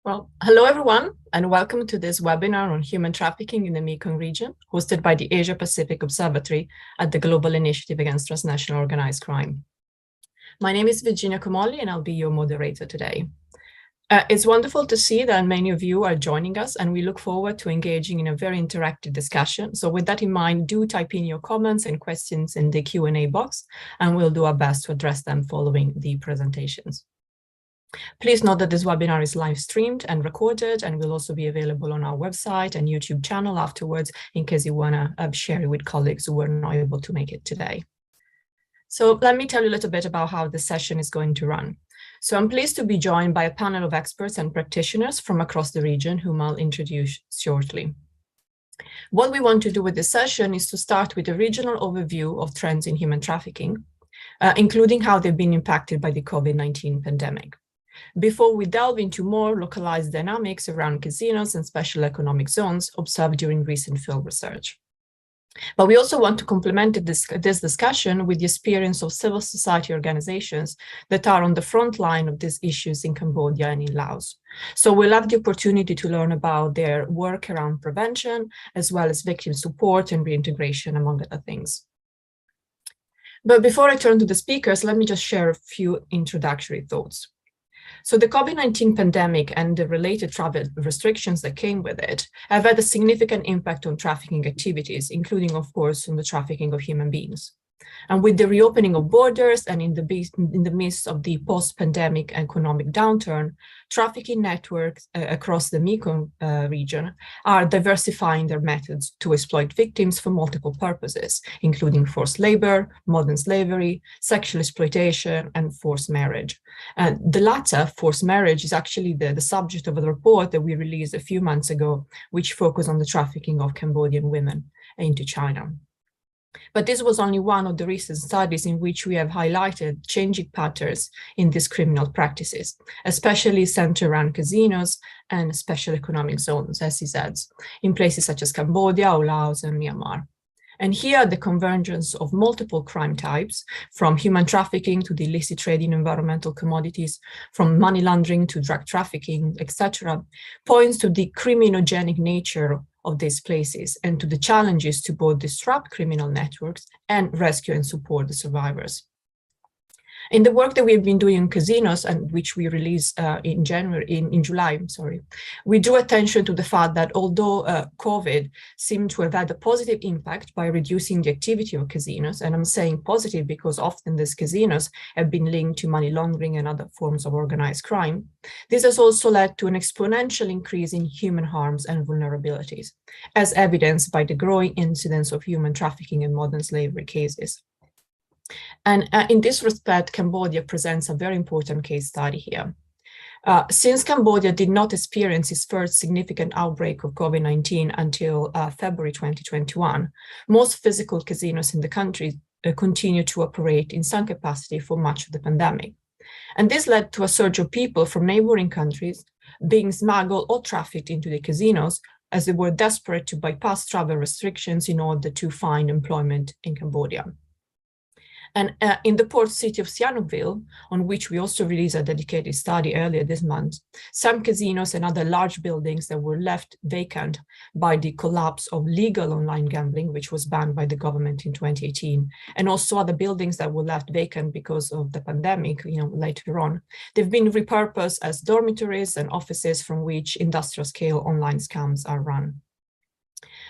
Well, hello everyone, and welcome to this webinar on human trafficking in the Mekong region, hosted by the Asia Pacific Observatory at the Global Initiative Against Transnational Organized Crime. My name is Virginia Comolli, and I'll be your moderator today. It's wonderful to see that many of you are joining us, and we look forward to engaging in a very interactive discussion. So with that in mind, do type in your comments and questions in the Q&A box, and we'll do our best to address them following the presentations. Please note that this webinar is live streamed and recorded and will also be available on our website and YouTube channel afterwards in case you want to share it with colleagues who were not able to make it today. So let me tell you a little bit about how this session is going to run. So I'm pleased to be joined by a panel of experts and practitioners from across the region whom I'll introduce shortly. What we want to do with this session is to start with a regional overview of trends in human trafficking, including how they've been impacted by the COVID-19 pandemic, before we delve into more localized dynamics around casinos and special economic zones observed during recent field research. But we also want to complement this discussion with the experience of civil society organizations that are on the front line of these issues in Cambodia and in Laos. So we'll have the opportunity to learn about their work around prevention, as well as victim support and reintegration, among other things. But before I turn to the speakers, let me just share a few introductory thoughts. So the COVID-19 pandemic and the related travel restrictions that came with it have had a significant impact on trafficking activities, including, of course, on the trafficking of human beings. And with the reopening of borders and in the midst of the post-pandemic economic downturn, trafficking networks across the Mekong region are diversifying their methods to exploit victims for multiple purposes, including forced labor, modern slavery, sexual exploitation, and forced marriage. And the latter, forced marriage, is actually the subject of a report that we released a few months ago, which focused on the trafficking of Cambodian women into China. But this was only one of the recent studies in which we have highlighted changing patterns in these criminal practices, especially centered around casinos and special economic zones, SEZs, in places such as Cambodia, Laos, and Myanmar. And here, the convergence of multiple crime types, from human trafficking to the illicit trade in environmental commodities, from money laundering to drug trafficking, etc., points to the criminogenic nature of these places and to the challenges to both disrupt criminal networks and rescue and support the survivors. In the work that we've been doing in casinos, and which we released in July, we drew attention to the fact that although COVID seemed to have had a positive impact by reducing the activity of casinos, and I'm saying positive because often these casinos have been linked to money laundering and other forms of organized crime, this has also led to an exponential increase in human harms and vulnerabilities, as evidenced by the growing incidence of human trafficking and modern slavery cases. And in this respect, Cambodia presents a very important case study here. Since Cambodia did not experience its first significant outbreak of COVID-19 until February 2021, most physical casinos in the country continue to operate in some capacity for much of the pandemic. And this led to a surge of people from neighboring countries being smuggled or trafficked into the casinos as they were desperate to bypass travel restrictions in order to find employment in Cambodia. And in the port city of Sihanoukville, on which we also released a dedicated study earlier this month, some casinos and other large buildings that were left vacant by the collapse of legal online gambling, which was banned by the government in 2018, and also other buildings that were left vacant because of the pandemic, later on, they've been repurposed as dormitories and offices from which industrial-scale online scams are run.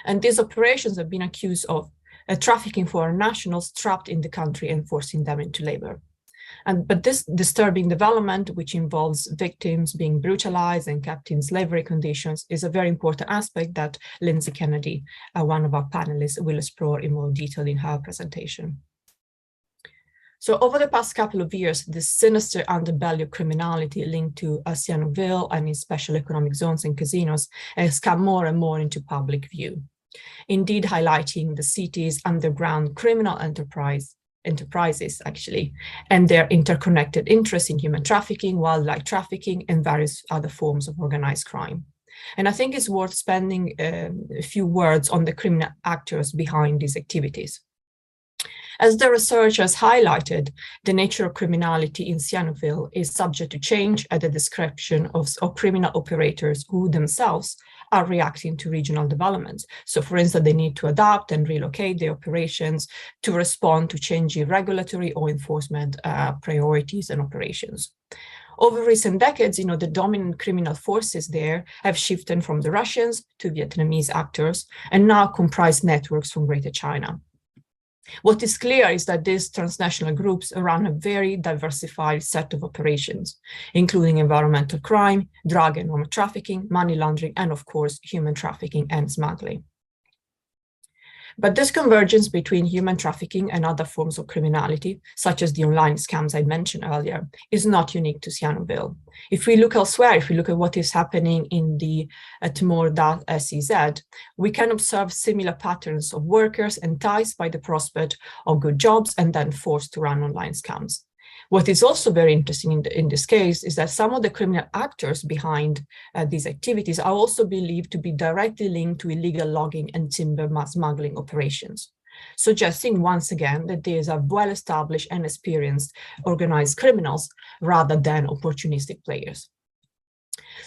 And these operations have been accused of trafficking foreign nationals trapped in the country and forcing them into labor. But this disturbing development, which involves victims being brutalized and kept in slavery conditions, is a very important aspect that Lindsay Kennedy, one of our panelists, will explore in more detail in her presentation. So over the past couple of years, this sinister underbelly of criminality linked to Sihanoukville and its special economic zones and casinos has come more and more into public view, indeed highlighting the city's underground criminal enterprises, and their interconnected interests in human trafficking, wildlife trafficking, and various other forms of organized crime. And I think it's worth spending a few words on the criminal actors behind these activities. As the researchers highlighted, the nature of criminality in Sihanoukville is subject to change at the discretion of criminal operators who themselves are reacting to regional developments. So for instance, they need to adapt and relocate their operations to respond to changing regulatory or enforcement priorities and operations. Over recent decades, the dominant criminal forces there have shifted from the Russians to Vietnamese actors and now comprise networks from Greater China. What is clear is that these transnational groups run a very diversified set of operations, including environmental crime, drug and human trafficking, money laundering, and of course, human trafficking and smuggling. But this convergence between human trafficking and other forms of criminality, such as the online scams I mentioned earlier, is not unique to Sihanoukville. If we look elsewhere, if we look at what is happening in the Timor-SEZ, we can observe similar patterns of workers enticed by the prospect of good jobs and then forced to run online scams. What is also very interesting in this case is that some of the criminal actors behind these activities are also believed to be directly linked to illegal logging and timber smuggling operations, suggesting once again that these are well-established and experienced organized criminals rather than opportunistic players.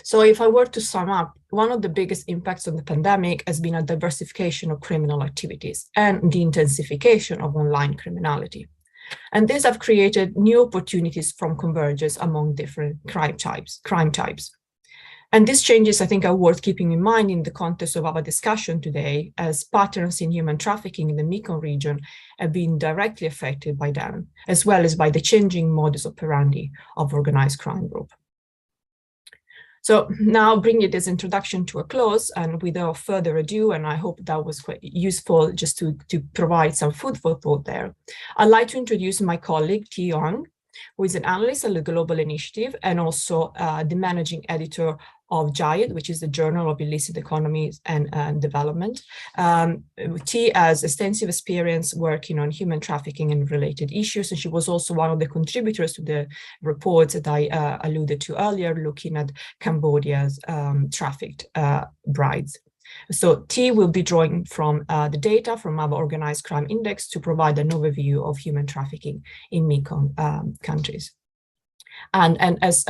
So if I were to sum up, one of the biggest impacts of the pandemic has been a diversification of criminal activities and the intensification of online criminality. And these have created new opportunities from convergence among different crime types. And these changes, I think, are worth keeping in mind in the context of our discussion today, as patterns in human trafficking in the Mekong region have been directly affected by them, as well as by the changing modus operandi of organized crime group. So now bringing this introduction to a close, and without further ado, and I hope that was quite useful just to provide some food for thought there, I'd like to introduce my colleague, Thi Huang, who is an analyst at the Global Initiative and also the managing editor of GI-TOC, which is the Journal of Illicit Economies and Development. Thi has extensive experience working on human trafficking and related issues, and she was also one of the contributors to the reports that I alluded to earlier, looking at Cambodia's trafficked brides. So Thi will be drawing from the data from our Organized Crime Index to provide an overview of human trafficking in Mekong countries. And as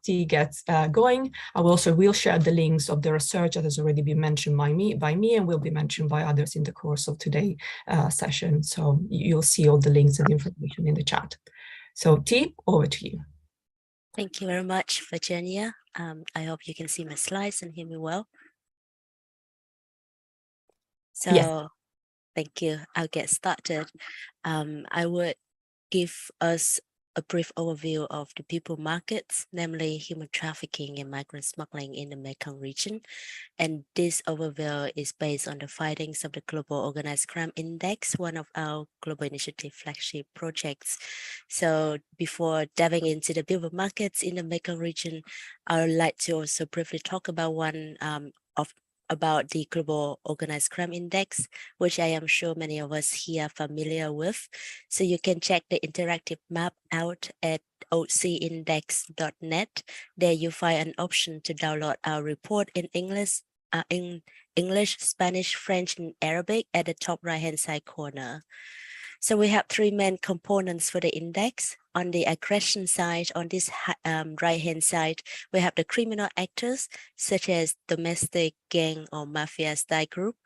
Thi gets going, I will share the links of the research that has already been mentioned by me and will be mentioned by others in the course of today's session. So you'll see all the links and information in the chat. So Thi, over to you. Thank you very much, Virginia. I hope you can see my slides and hear me well. So yes. Thank you. I'll get started. I would give us a brief overview of the people markets, namely human trafficking and migrant smuggling in the Mekong region. And this overview is based on the findings of the Global Organized Crime Index, one of our Global Initiative flagship projects. So before diving into the people markets in the Mekong region, I would like to also briefly talk about about the Global Organized Crime Index, which I am sure many of us here are familiar with. So you can check the interactive map out at ocindex.net. There you find an option to download our report in English, Spanish, French, and Arabic at the top right-hand side corner. So we have three main components for the index. On the aggression side, on this right-hand side, we have the criminal actors, such as domestic gang or mafia-style group,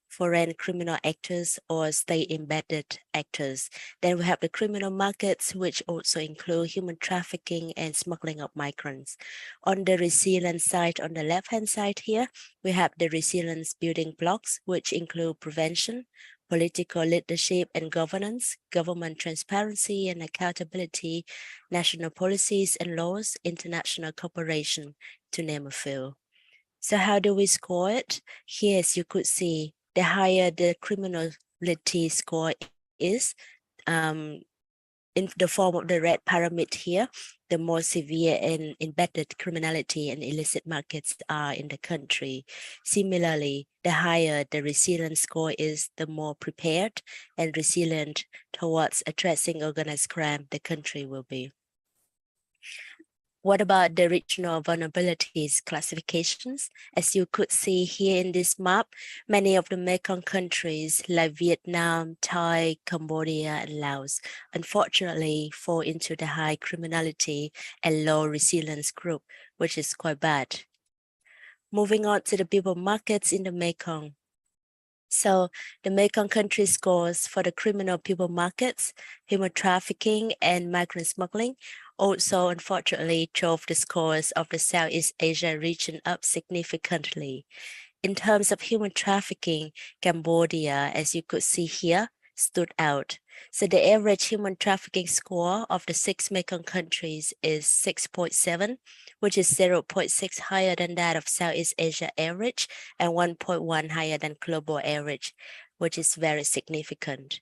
foreign criminal actors, or state-embedded actors. Then we have the criminal markets, which also include human trafficking and smuggling of migrants. On the resilience side, on the left-hand side here, we have the resilience building blocks, which include prevention, political leadership and governance, government transparency and accountability, national policies and laws, international cooperation, to name a few. So how do we score it? Here, as you could see, the higher the criminality score is, in the form of the red pyramid here, the more severe and embedded criminality and illicit markets are in the country. Similarly, the higher the resilience score is, the more prepared and resilient towards addressing organized crime the country will be. What about the regional vulnerabilities classifications? As you could see here in this map, many of the Mekong countries like Vietnam, Thai, Cambodia, and Laos unfortunately fall into the high criminality and low resilience group, which is quite bad. Moving on to the people markets in the Mekong. So the Mekong country scores for the criminal people markets, human trafficking, and migrant smuggling also unfortunately drove the scores of the Southeast Asia region up significantly. In terms of human trafficking, Cambodia, as you could see here, stood out. So the average human trafficking score of the 6 Mekong countries is 6.7, which is 0.6 higher than that of Southeast Asia average and 1.1 higher than global average, which is very significant.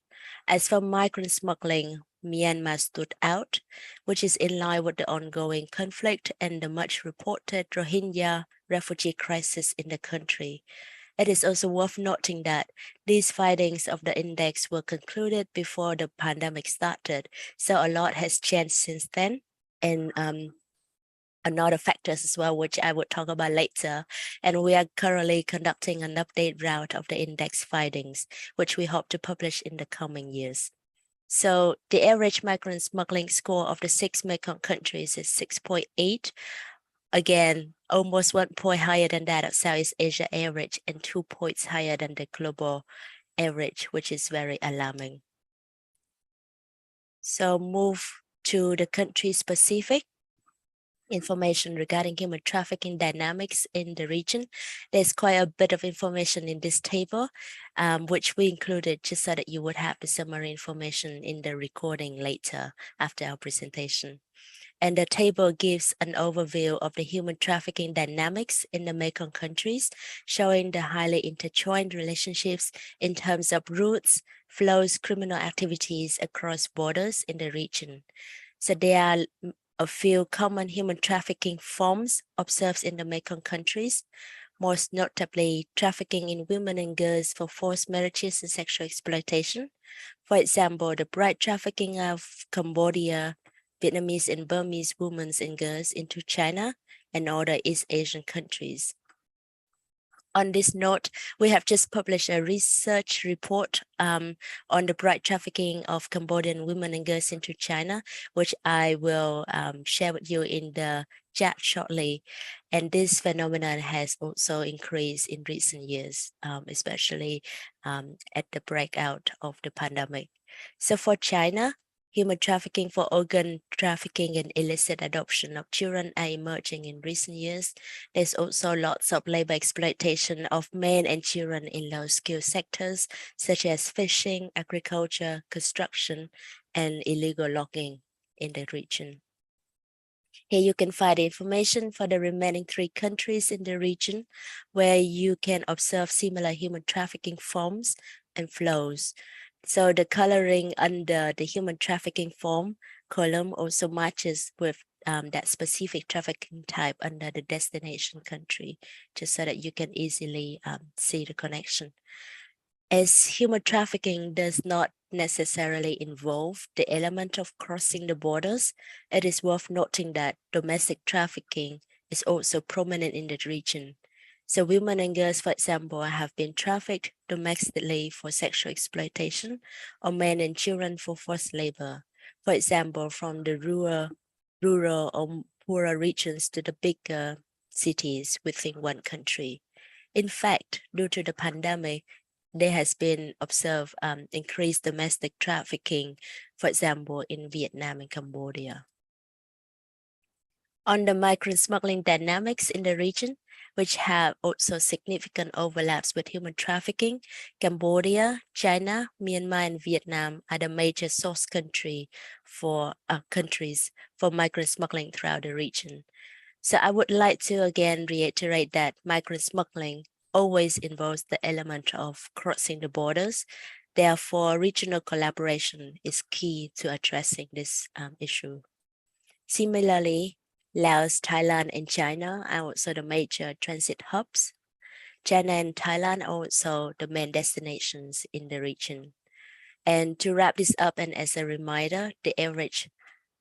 As for migrant smuggling, Myanmar stood out, which is in line with the ongoing conflict and the much reported Rohingya refugee crisis in the country. It is also worth noting that these findings of the index were concluded before the pandemic started, so a lot has changed since then. And another factors as well, which I would talk about later. And we are currently conducting an update round of the index findings, which we hope to publish in the coming years. So the average migrant smuggling score of the 6 Mekong countries is 6.8. Again, almost 1 point higher than that of Southeast Asia average and 2 points higher than the global average, which is very alarming. So move to the country specific information regarding human trafficking dynamics in the region. There's quite a bit of information in this table, which we included just so that you would have the summary information in the recording later after our presentation. And the table gives an overview of the human trafficking dynamics in the Mekong countries, showing the highly intertwined relationships in terms of routes, flows, criminal activities across borders in the region. So there are a few common human trafficking forms observed in the Mekong countries, most notably trafficking in women and girls for forced marriages and sexual exploitation. For example, the bride trafficking of Cambodia, Vietnamese and Burmese women and girls into China and other East Asian countries. On this note, we have just published a research report on the bride trafficking of Cambodian women and girls into China, which I will share with you in the chat shortly. And this phenomenon has also increased in recent years, especially at the breakout of the pandemic. So for China, human trafficking for organ trafficking and illicit adoption of children are emerging in recent years. There's also lots of labor exploitation of men and children in low-skilled sectors, such as fishing, agriculture, construction, and illegal logging in the region. Here you can find information for the remaining 3 countries in the region, where you can observe similar human trafficking forms and flows. So the coloring under the human trafficking form column also matches with that specific trafficking type under the destination country, just so that you can easily see the connection. As human trafficking does not necessarily involve the element of crossing the borders, it is worth noting that domestic trafficking is also prominent in the region. So women and girls, for example, have been trafficked domestically for sexual exploitation, or men and children for forced labor. For example, from the rural or poorer regions to the bigger cities within one country. In fact, due to the pandemic, there has been observed increased domestic trafficking, for example, in Vietnam and Cambodia. On the migrant smuggling dynamics in the region, which have also significant overlaps with human trafficking, Cambodia, China, Myanmar, and Vietnam are the major source countries for migrant smuggling throughout the region. So I would like to again reiterate that migrant smuggling always involves the element of crossing the borders. Therefore, regional collaboration is key to addressing this issue. Similarly, Laos, Thailand, and China are also the major transit hubs. China and Thailand are also the main destinations in the region. And to wrap this up, and as a reminder, the average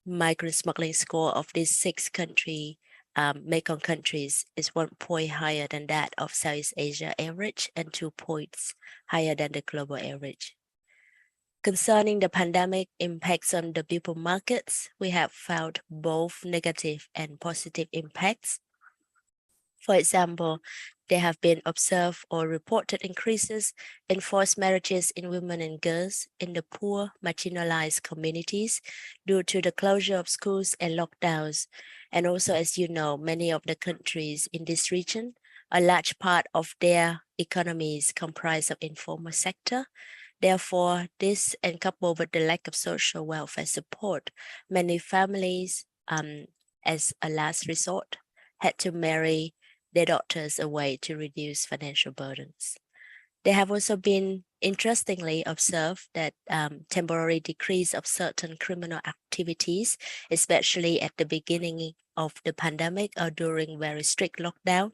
migrant smuggling score of these 6 Mekong countries is 1 point higher than that of Southeast Asia average and 2 points higher than the global average. Concerning the pandemic impacts on the people markets, we have found both negative and positive impacts. For example, there have been observed or reported increases in forced marriages in women and girls in the poor, marginalized communities due to the closure of schools and lockdowns. And also, as you know, many of the countries in this region, a large part of their economies comprise of informal sector. Therefore, this and coupled with the lack of social welfare support, many families, as a last resort, had to marry their daughters away to reduce financial burdens. They have also been interestingly observed that temporary decrease of certain criminal activities, especially at the beginning of the pandemic or during very strict lockdown.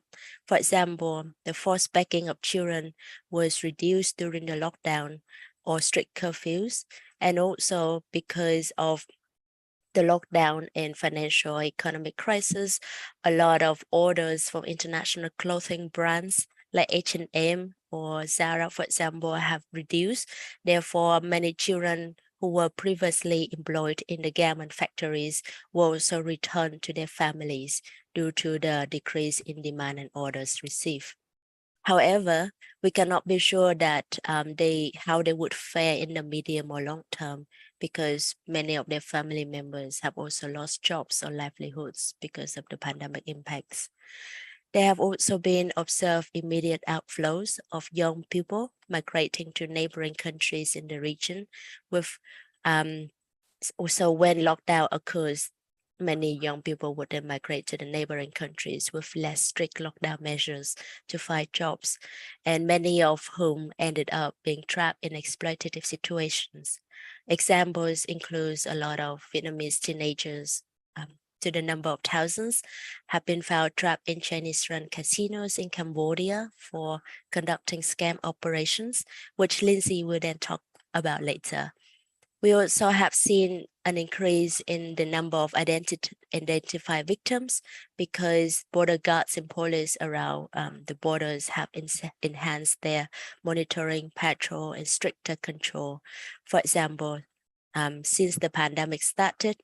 For example, the forced begging of children was reduced during the lockdown or strict curfews, and also because of the lockdown and financial economic crisis, a lot of orders from international clothing brands like H&M or Zara, for example, have reduced. Therefore, many children who were previously employed in the garment factories will also return to their families due to the decrease in demand and orders received. However, we cannot be sure that how they would fare in the medium or long term, because many of their family members have also lost jobs or livelihoods because of the pandemic impacts. There have also been observed immediate outflows of young people migrating to neighboring countries in the region, with also when lockdown occurs, many young people would then migrate to the neighboring countries with less strict lockdown measures to find jobs, and many of whom ended up being trapped in exploitative situations. Examples include a lot of Vietnamese teenagers, to the number of thousands, have been found trapped in Chinese-run casinos in Cambodia for conducting scam operations, which Lindsay will then talk about later. We also have seen an increase in the number of identified victims because border guards and police around the borders have enhanced their monitoring, patrol, and stricter control. For example, since the pandemic started,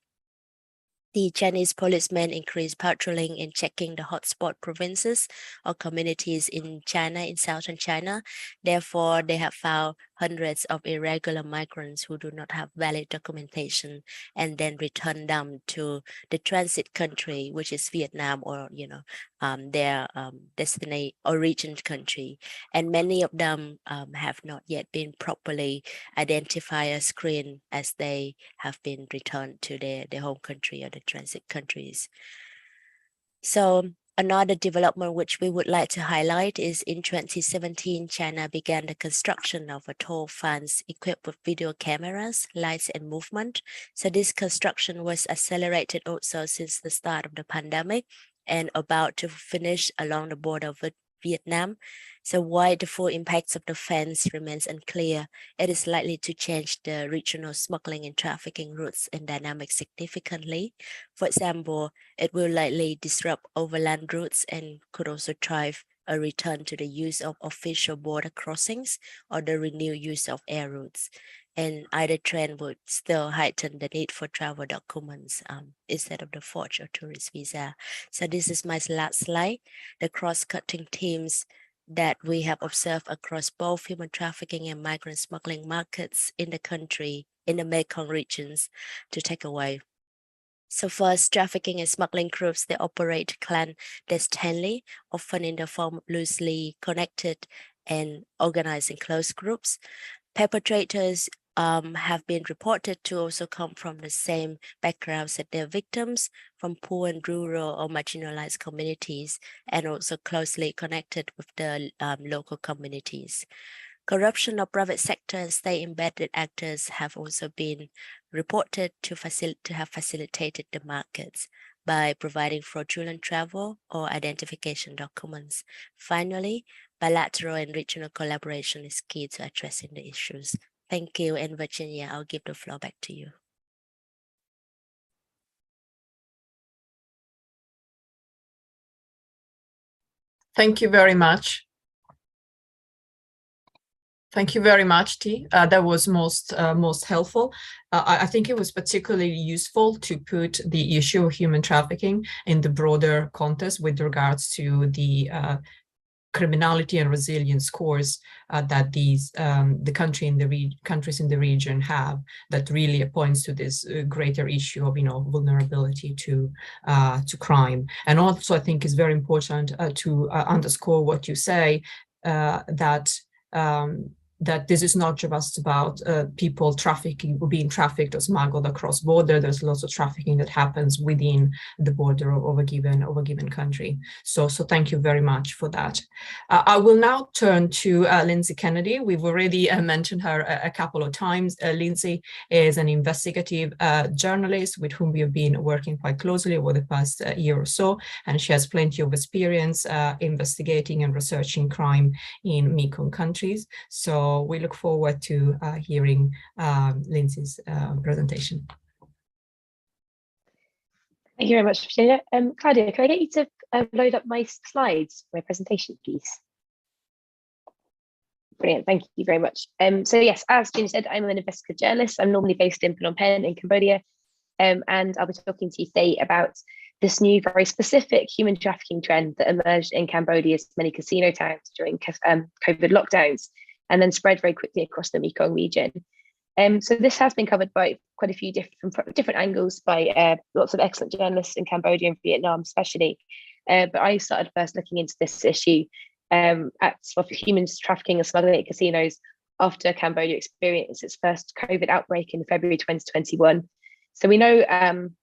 the Chinese policemen increased patrolling and checking the hotspot provinces or communities in China, in southern China. Therefore, they have found hundreds of irregular migrants who do not have valid documentation and then return them to the transit country, which is Vietnam, or their destination origin country. And many of them have not yet been properly identified or screened as they have been returned to their home country or the transit countries. So another development which we would like to highlight is in 2017, China began the construction of a toll fence equipped with video cameras, lights, and movement. So this construction was accelerated also since the start of the pandemic and about to finish along the border with Vietnam. So while the full impacts of the fence remains unclear, it is likely to change the regional smuggling and trafficking routes and dynamics significantly. For example, it will likely disrupt overland routes and could also drive a return to the use of official border crossings or the renewed use of air routes. And either trend would still heighten the need for travel documents instead of the forged or tourist visa. So this is my last slide. The cross-cutting themes that we have observed across both human trafficking and migrant smuggling markets in the country, in the Mekong regions, to take away. So first, trafficking and smuggling groups, they operate clandestinely, often in the form of loosely connected and organized in close groups. Perpetrators have been reported to also come from the same backgrounds as their victims, from poor and rural or marginalized communities, and also closely connected with the local communities. Corruption of private sector and state-embedded actors have also been reported to have facilitated the markets by providing fraudulent travel or identification documents. Finally, bilateral and regional collaboration is key to addressing the issues. Thank you, and Virginia, I'll give the floor back to you. Thank you very much. Thank you very much, T. That was most helpful. I think it was particularly useful to put the issue of human trafficking in the broader context with regards to the criminality and resilience scores that the countries in the region have, that really points to this greater issue of vulnerability to crime. And also, I think it's very important to underscore what you say, that this is not just about people trafficking or being trafficked or smuggled across border. There's lots of trafficking that happens within the border of a given country. So thank you very much for that. I will now turn to Lindsay Kennedy. We've already mentioned her a couple of times. Lindsay is an investigative journalist with whom we have been working quite closely over the past year or so, and she has plenty of experience investigating and researching crime in Mekong countries. So we look forward to hearing Lindsay's presentation. Thank you very much, Virginia. Claudia, can I get you to load up my slides for my presentation, please? Brilliant, thank you very much. So yes, as Virginia said, I'm an investigative journalist. I'm normally based in Phnom Penh in Cambodia, and I'll be talking to you today about this new, very specific human trafficking trend that emerged in Cambodia's many casino towns during COVID lockdowns, and then spread very quickly across the Mekong region. So this has been covered by quite a few different angles by lots of excellent journalists in Cambodia and Vietnam especially. But I started first looking into this issue at human trafficking and smuggling at casinos after Cambodia experienced its first COVID outbreak in February 2021. So we know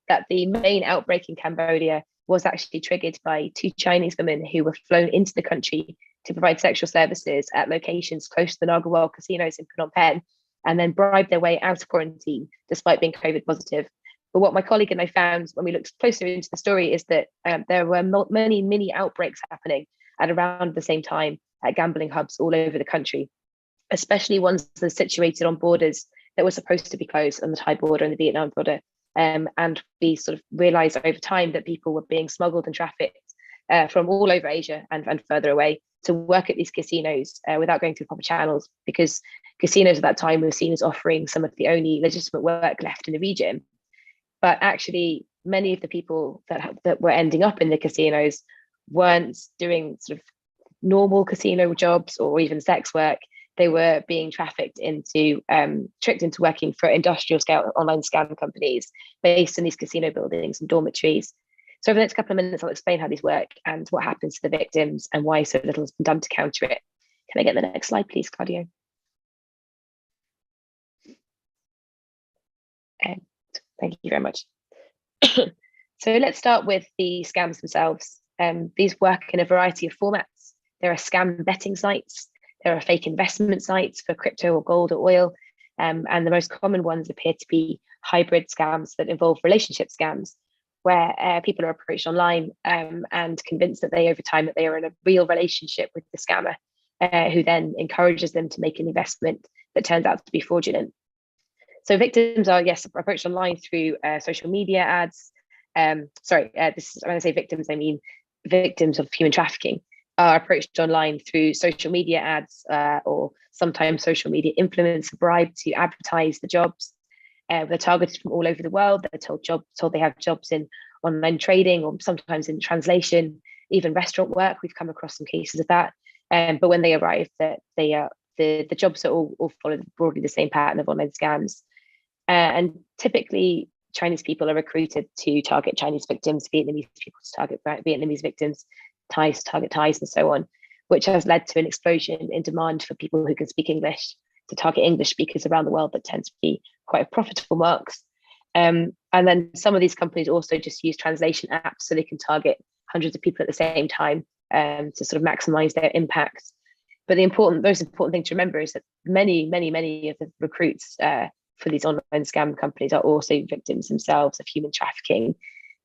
that the main outbreak in Cambodia was actually triggered by two Chinese women who were flown into the country to provide sexual services at locations close to the Nagarwal casinos in Phnom Penh, and then bribed their way out of quarantine despite being COVID positive. But what my colleague and I found when we looked closer into the story is that there were many mini outbreaks happening at around the same time at gambling hubs all over the country, especially ones that are situated on borders that were supposed to be closed, on the Thai border and the Vietnam border. And we sort of realized over time that people were being smuggled and trafficked from all over Asia and further away to work at these casinos without going through proper channels, because casinos at that time were seen as offering some of the only legitimate work left in the region. But actually, many of the people that were ending up in the casinos weren't doing sort of normal casino jobs or even sex work. They were being trafficked into, tricked into working for industrial scale online scam companies based in these casino buildings and dormitories. So over the next couple of minutes, I'll explain how these work and what happens to the victims and why so little has been done to counter it. Can I get the next slide, please, Claudio? Thank you very much. So let's start with the scams themselves. These work in a variety of formats. There are scam betting sites. There are fake investment sites for crypto or gold or oil. And the most common ones appear to be hybrid scams that involve relationship scams, where people are approached online and convinced that over time that they are in a real relationship with the scammer, who then encourages them to make an investment that turns out to be fraudulent. So victims are, yes, approached online through social media ads. When I say victims, I mean victims of human trafficking are approached online through social media ads or sometimes social media influence, bribed to advertise the jobs. They're targeted from all over the world. They're told they have jobs in online trading or sometimes in translation, even restaurant work. We've come across some cases of that. But when they arrive, the jobs are all follow broadly the same pattern of online scams. And typically, Chinese people are recruited to target Chinese victims, Vietnamese people to target Vietnamese victims, Thais to target Thais, and so on, which has led to an explosion in demand for people who can speak English to target English speakers around the world. That tends to be quite profitable marks. And then some of these companies also just use translation apps so they can target hundreds of people at the same time to sort of maximize their impact. But the most important thing to remember is that many of the recruits for these online scam companies are also victims themselves of human trafficking,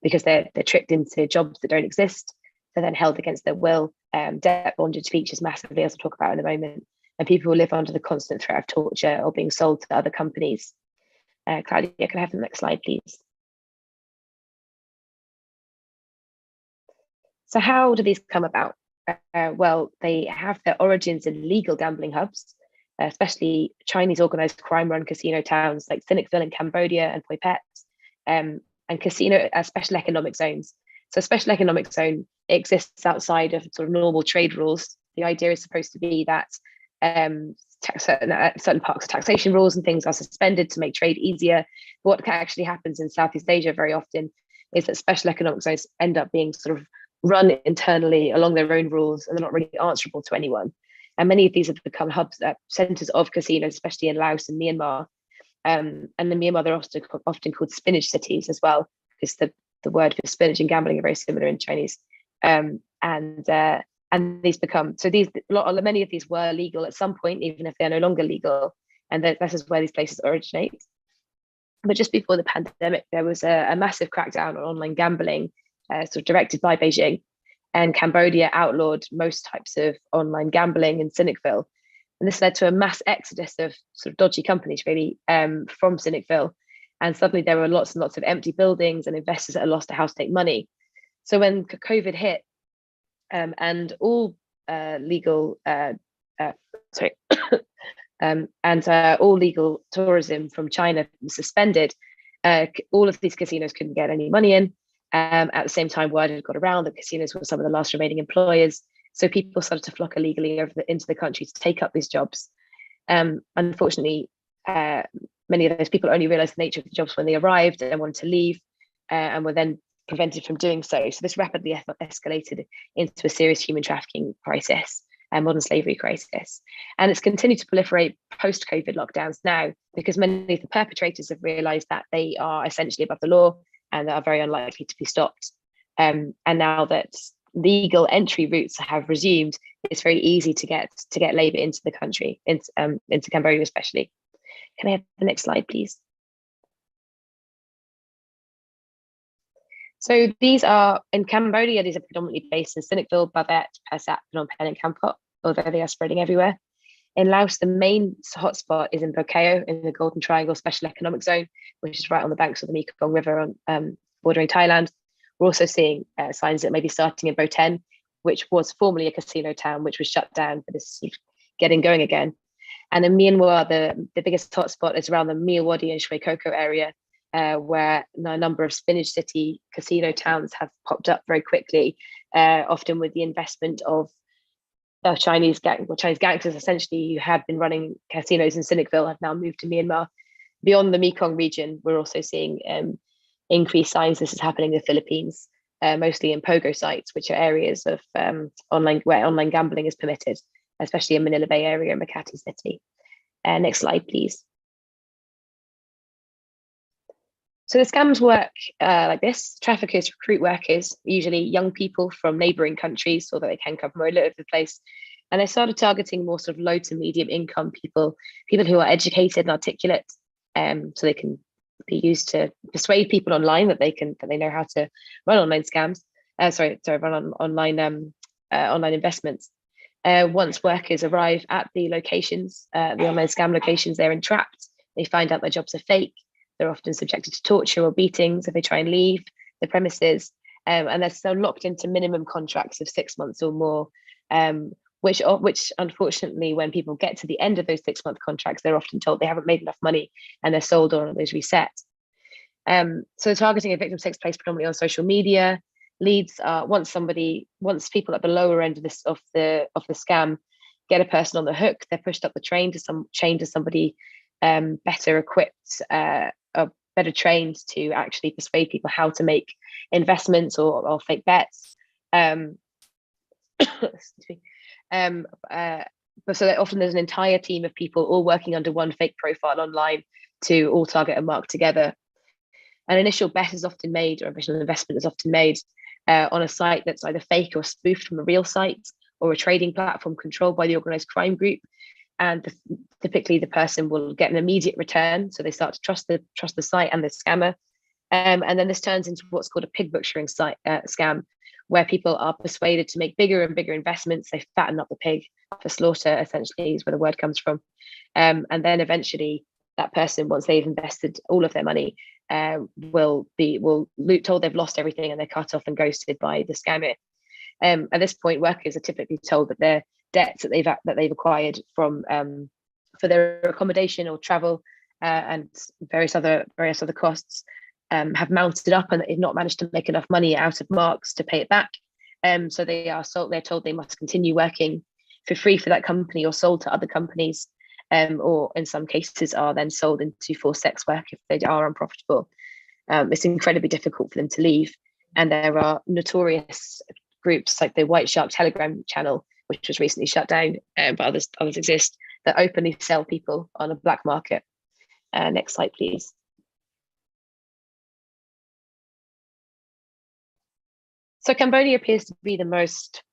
because they're tricked into jobs that don't exist. They're then held against their will. Debt bondage features massively, as I'll talk about in a moment. And people live under the constant threat of torture or being sold to other companies. Claudia, can I have the next slide, please? So how do these come about? well, they have their origins in legal gambling hubs, especially Chinese organized crime-run casino towns like Sinicville in Cambodia and Phoi Phet, and casino special economic zones. So special economic zone exists outside of sort of normal trade rules. The idea is supposed to be that certain parts of taxation rules and things are suspended to make trade easier. But what actually happens in Southeast Asia very often is that special economic zones end up being sort of run internally along their own rules, and they're not really answerable to anyone. And many of these have become hubs, centers of casinos, especially in Laos and Myanmar. And in Myanmar, they're often called spinach cities as well, because the word for spinach and gambling are very similar in Chinese. And these become, so many of these were legal at some point, even if they're no longer legal. And this is where these places originate. But just before the pandemic, there was a massive crackdown on online gambling, sort of directed by Beijing. And Cambodia outlawed most types of online gambling in Sinicville. And this led to a mass exodus of sort of dodgy companies, really, from Sinicville. And suddenly there were lots and lots of empty buildings and investors that had lost their house take money. So when COVID hit, and all legal, all legal tourism from China was suspended, all of these casinos couldn't get any money in. At the same time, word had got around that casinos were some of the last remaining employers. So people started to flock illegally into the country to take up these jobs. Unfortunately, many of those people only realized the nature of the jobs when they arrived and wanted to leave, and were then prevented from doing so. So this rapidly escalated into a serious human trafficking crisis and modern slavery crisis. And it's continued to proliferate post-COVID lockdowns now, because many of the perpetrators have realized that they are essentially above the law and are very unlikely to be stopped. And now that legal entry routes have resumed, it's very easy to get labor into the country, into Cambodia especially. Can I have the next slide, please? So these are, in Cambodia, these are predominantly based in Sinicville, Bavet, Pasat, Phnom Penh, and Kampot, although they are spreading everywhere. In Laos, the main hotspot is in Bokeo, in the Golden Triangle Special Economic Zone, which is right on the banks of the Mekong River, bordering Thailand. We're also seeing signs that may be starting in Boten, which was formerly a casino town, which was shut down, but is getting going again. And in Myanmar, the biggest hotspot is around the Myawaddy and Shwe Koko area, where a number of spinach city casino towns have popped up very quickly, often with the investment of Chinese gangsters, essentially, who had been running casinos in Sinicville, have now moved to Myanmar. Beyond the Mekong region, we're also seeing increased signs this is happening in the Philippines, mostly in pogo sites, which are areas of where online gambling is permitted, especially in Manila Bay area and Makati City. Next slide, please. So the scams work like this. Traffickers recruit workers, usually young people from neighboring countries, although they can come from all over the place. And they started targeting more sort of low to medium income people who are educated and articulate, so they can be used to persuade people online that they know how to run online scams. Run online investments. Once workers arrive at the locations, the online scam locations, they're entrapped. They find out their jobs are fake. They're often subjected to torture or beatings if they try and leave the premises, and they're so locked into minimum contracts of 6 months or more, which unfortunately, when people get to the end of those 6-month contracts, they're often told they haven't made enough money and they're sold on those reset. So the targeting of victims takes place predominantly on social media. Leads once people at the lower end of the scam get a person on the hook, they're pushed up the chain to somebody better equipped, better trained to actually persuade people how to make investments or fake bets. But so that often there's an entire team of people all working under one fake profile online to all target and mark together. An initial bet is often made, or initial investment is often made on a site that's either fake or spoofed from a real site, or a trading platform controlled by the organized crime group. And typically the person will get an immediate return, so they start to trust the site and the scammer. And then this turns into what's called a pig butchering scam, where people are persuaded to make bigger and bigger investments. They fatten up the pig for slaughter, essentially, is where the word comes from. And then eventually that person, once they've invested all of their money, will told they've lost everything, and they're cut off and ghosted by the scammer. At this point, workers are typically told that their debts that they've acquired from for their accommodation or travel and various other costs have mounted up, and they've not managed to make enough money out of marks to pay it back. So they're told they must continue working for free for that company or sold to other companies, or in some cases are then sold into forced sex work if they are unprofitable. It's incredibly difficult for them to leave. And there are notorious groups like the White Shark Telegram channel, which was recently shut down, but others exist, that openly sell people on a black market. Next slide, please. So Cambodia appears to be the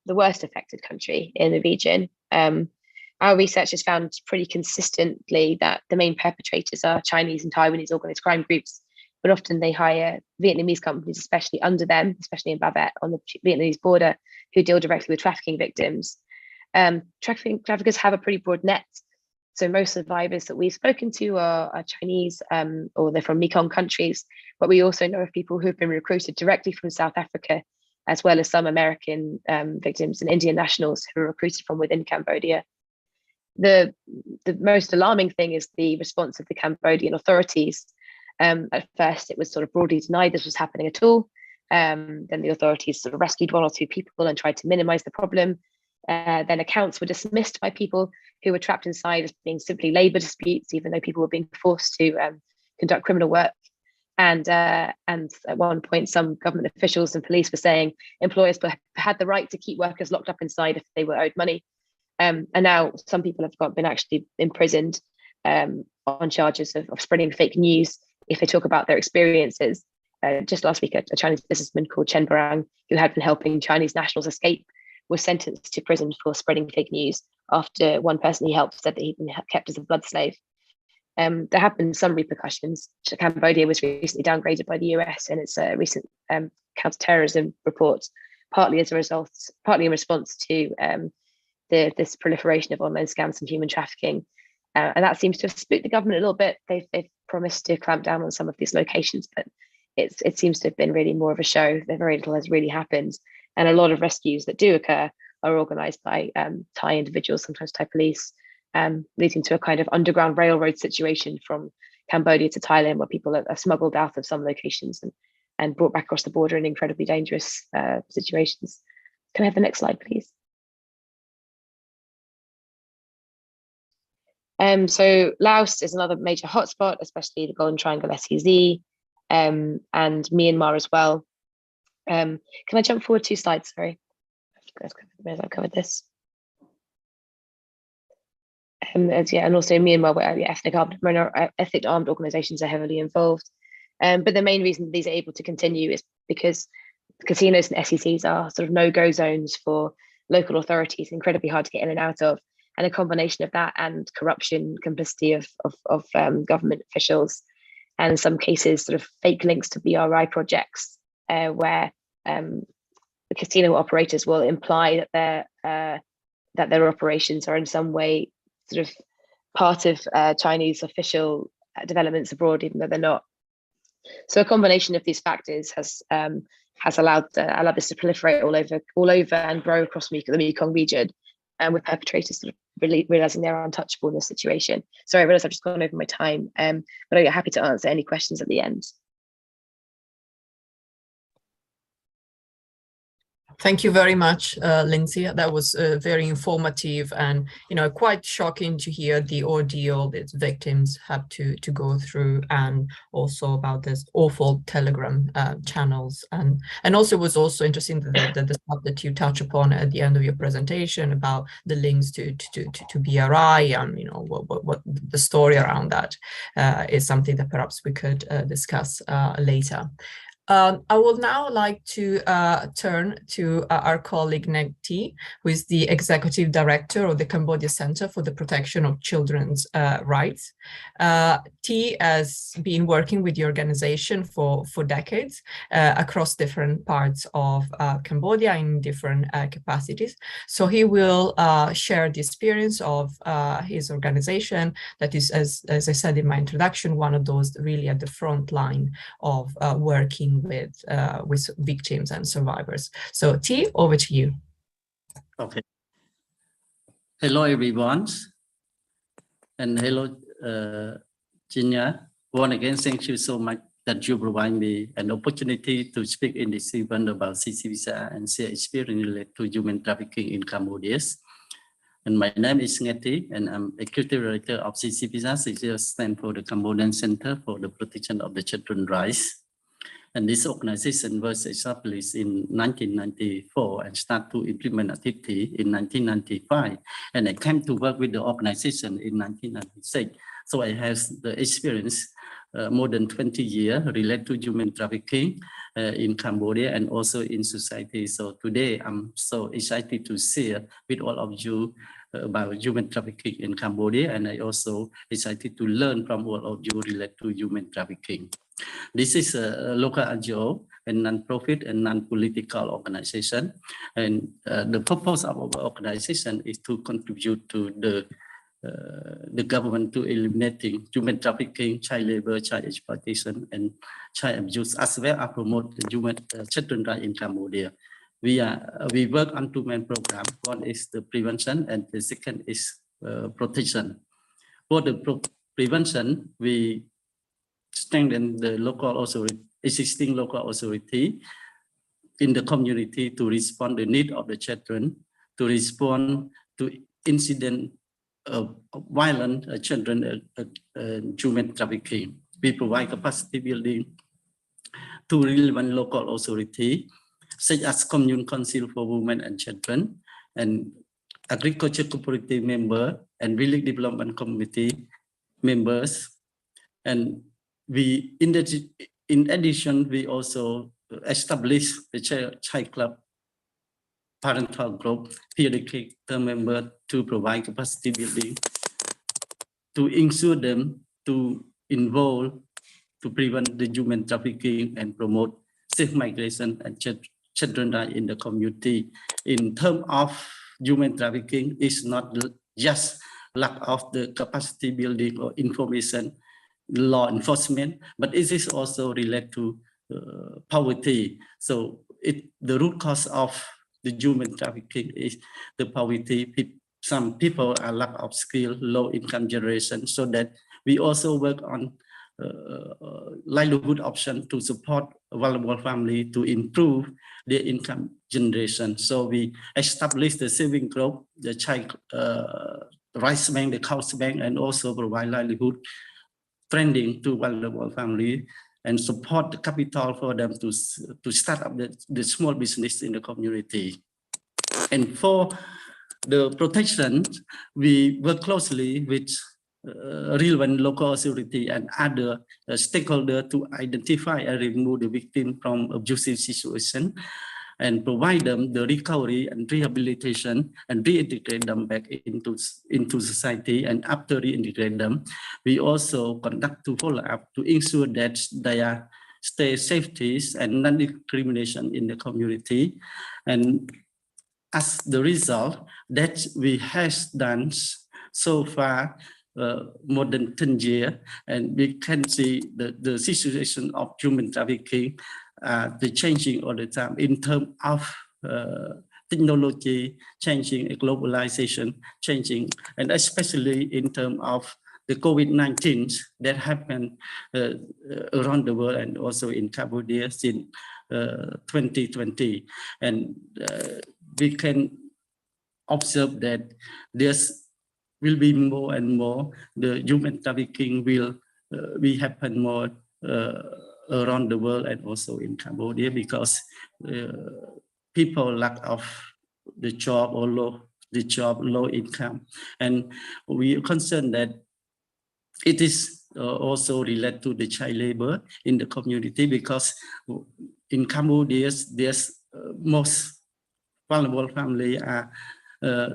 worst affected country in the region. Our research has found pretty consistently that the main perpetrators are Chinese and Taiwanese organized crime groups, but often they hire Vietnamese companies, especially under them, especially in Ba Viet on the Vietnamese border, who deal directly with trafficking victims. Traffickers have a pretty broad net. So most survivors that we've spoken to are Chinese, or they're from Mekong countries, but we also know of people who've been recruited directly from South Africa, as well as some American victims and Indian nationals who are recruited from within Cambodia. The most alarming thing is the response of the Cambodian authorities. At first, it was sort of broadly denied this was happening at all. Then the authorities sort of rescued one or two people and tried to minimize the problem. Then accounts were dismissed by people who were trapped inside as being simply labor disputes, even though people were being forced to conduct criminal work. And at one point, some government officials and police were saying employers had the right to keep workers locked up inside if they were owed money. And now some people have been actually imprisoned on charges of spreading fake news if they talk about their experiences. Just last week, a Chinese businessman called Chen Barang, who had been helping Chinese nationals escape, was sentenced to prison for spreading fake news after one person he helped said that he'd been kept as a blood slave. There have been some repercussions. Cambodia was recently downgraded by the US in its recent counterterrorism report, partly in response to this proliferation of online scams and human trafficking. And that seems to have spooked the government a little bit. They've promised to clamp down on some of these locations, but it seems to have been really more of a show. Very little has really happened. And a lot of rescues that do occur are organized by Thai individuals, sometimes Thai police, leading to a kind of underground railroad situation from Cambodia to Thailand, where people are smuggled out of some locations and brought back across the border in incredibly dangerous situations. Can I have the next slide, please? So Laos is another major hotspot, especially the Golden Triangle SEZ, and Myanmar as well. Can I jump forward 2 slides? Sorry, I've covered this. And also Myanmar, where ethnic armed organizations are heavily involved. But the main reason these are able to continue is because casinos and SECs are sort of no-go zones for local authorities, incredibly hard to get in and out of. And a combination of that and corruption, complicity of government officials, and in some cases sort of fake links to BRI projects, where the casino operators will imply that their operations are in some way sort of part of Chinese official developments abroad, even though they're not. So a combination of these factors has allowed this to proliferate all over and grow across the Mekong region, and with perpetrators sort of really realizing they're untouchable in this situation. Sorry, I realize I've just gone over my time, but I'm happy to answer any questions at the end. Thank you very much, Lindsay. That was very informative and, quite shocking to hear the ordeal that victims have to go through, and also about this awful Telegram channels. And also it was also interesting that the stuff that you touch upon at the end of your presentation about the links to BRI and, what the story around that is something that perhaps we could discuss later. I would now like to turn to our colleague Neg T, who is the Executive Director of the Cambodia Center for the Protection of Children's Rights. T has been working with the organization for decades across different parts of Cambodia in different capacities. So he will share the experience of his organization that is, as I said in my introduction, one of those really at the front line of working with victims and survivors. So T, over to you. Okay. Hello, everyone. And hello, Jinya. Once again, thank you so much that you provide me an opportunity to speak in this event about CC visa and share experience related to human trafficking in Cambodia. And my name is Ngeti, and I'm Executive Director of CC visa. CC stands for the Cambodian Center for the Protection of the Children's Rights. And this organization was established in 1994 and started to implement activity in 1995. And I came to work with the organization in 1996. So I have the experience more than 20 years related to human trafficking in Cambodia and also in society. So today I'm so excited to share with all of you about human trafficking in Cambodia. And I also excited to learn from all of you related to human trafficking. This is a local NGO, a non-profit and non-political organization. And the purpose of our organization is to contribute to the government to eliminating human trafficking, child labor, child exploitation, and child abuse, as well as promote the human children rights in Cambodia. We work on two main programs. One is the prevention, and the second is protection. For the prevention, we strengthen the local authority, existing local authority in the community to respond to the need of the children, to respond to incident of violent children human trafficking. We provide capacity building to relevant local authority, such as Commune Council for Women and Children, and agriculture cooperative member, and village development committee members. And we, in addition, we also established the child club parental group, peer educator member to provide capacity building, to ensure them to involve, to prevent the human trafficking and promote safe migration and children rights in the community. In terms of human trafficking, it's not just lack of the capacity building or information law enforcement, but it is also related to poverty. So the root cause of the human trafficking is the poverty. Some people are lack of skill, low income generation, so that we also work on livelihood option to support vulnerable family to improve their income generation. So we established the saving group, the child rice bank, the house bank, and also provide livelihood trending to vulnerable family and support the capital for them to start up the small business in the community. And for the protection, we work closely with relevant local authority and other stakeholders to identify and remove the victim from abusive situation and provide them the recovery and rehabilitation and reintegrate them back into society. And after reintegrate them, we also conduct to follow up to ensure that they are stay safety and non-discrimination in the community. And as the result, that we have done so far more than 10 years, and we can see the situation of human trafficking the changing all the time in terms of technology changing, globalization changing, and especially in terms of the COVID-19 that happened around the world and also in Cambodia since 2020. And we can observe that there's will be more and more the human trafficking will happen more around the world and also in Cambodia, because people lack of the job or low income, and we are concerned that it is also related to the child labor in the community, because in Cambodia there's most vulnerable family are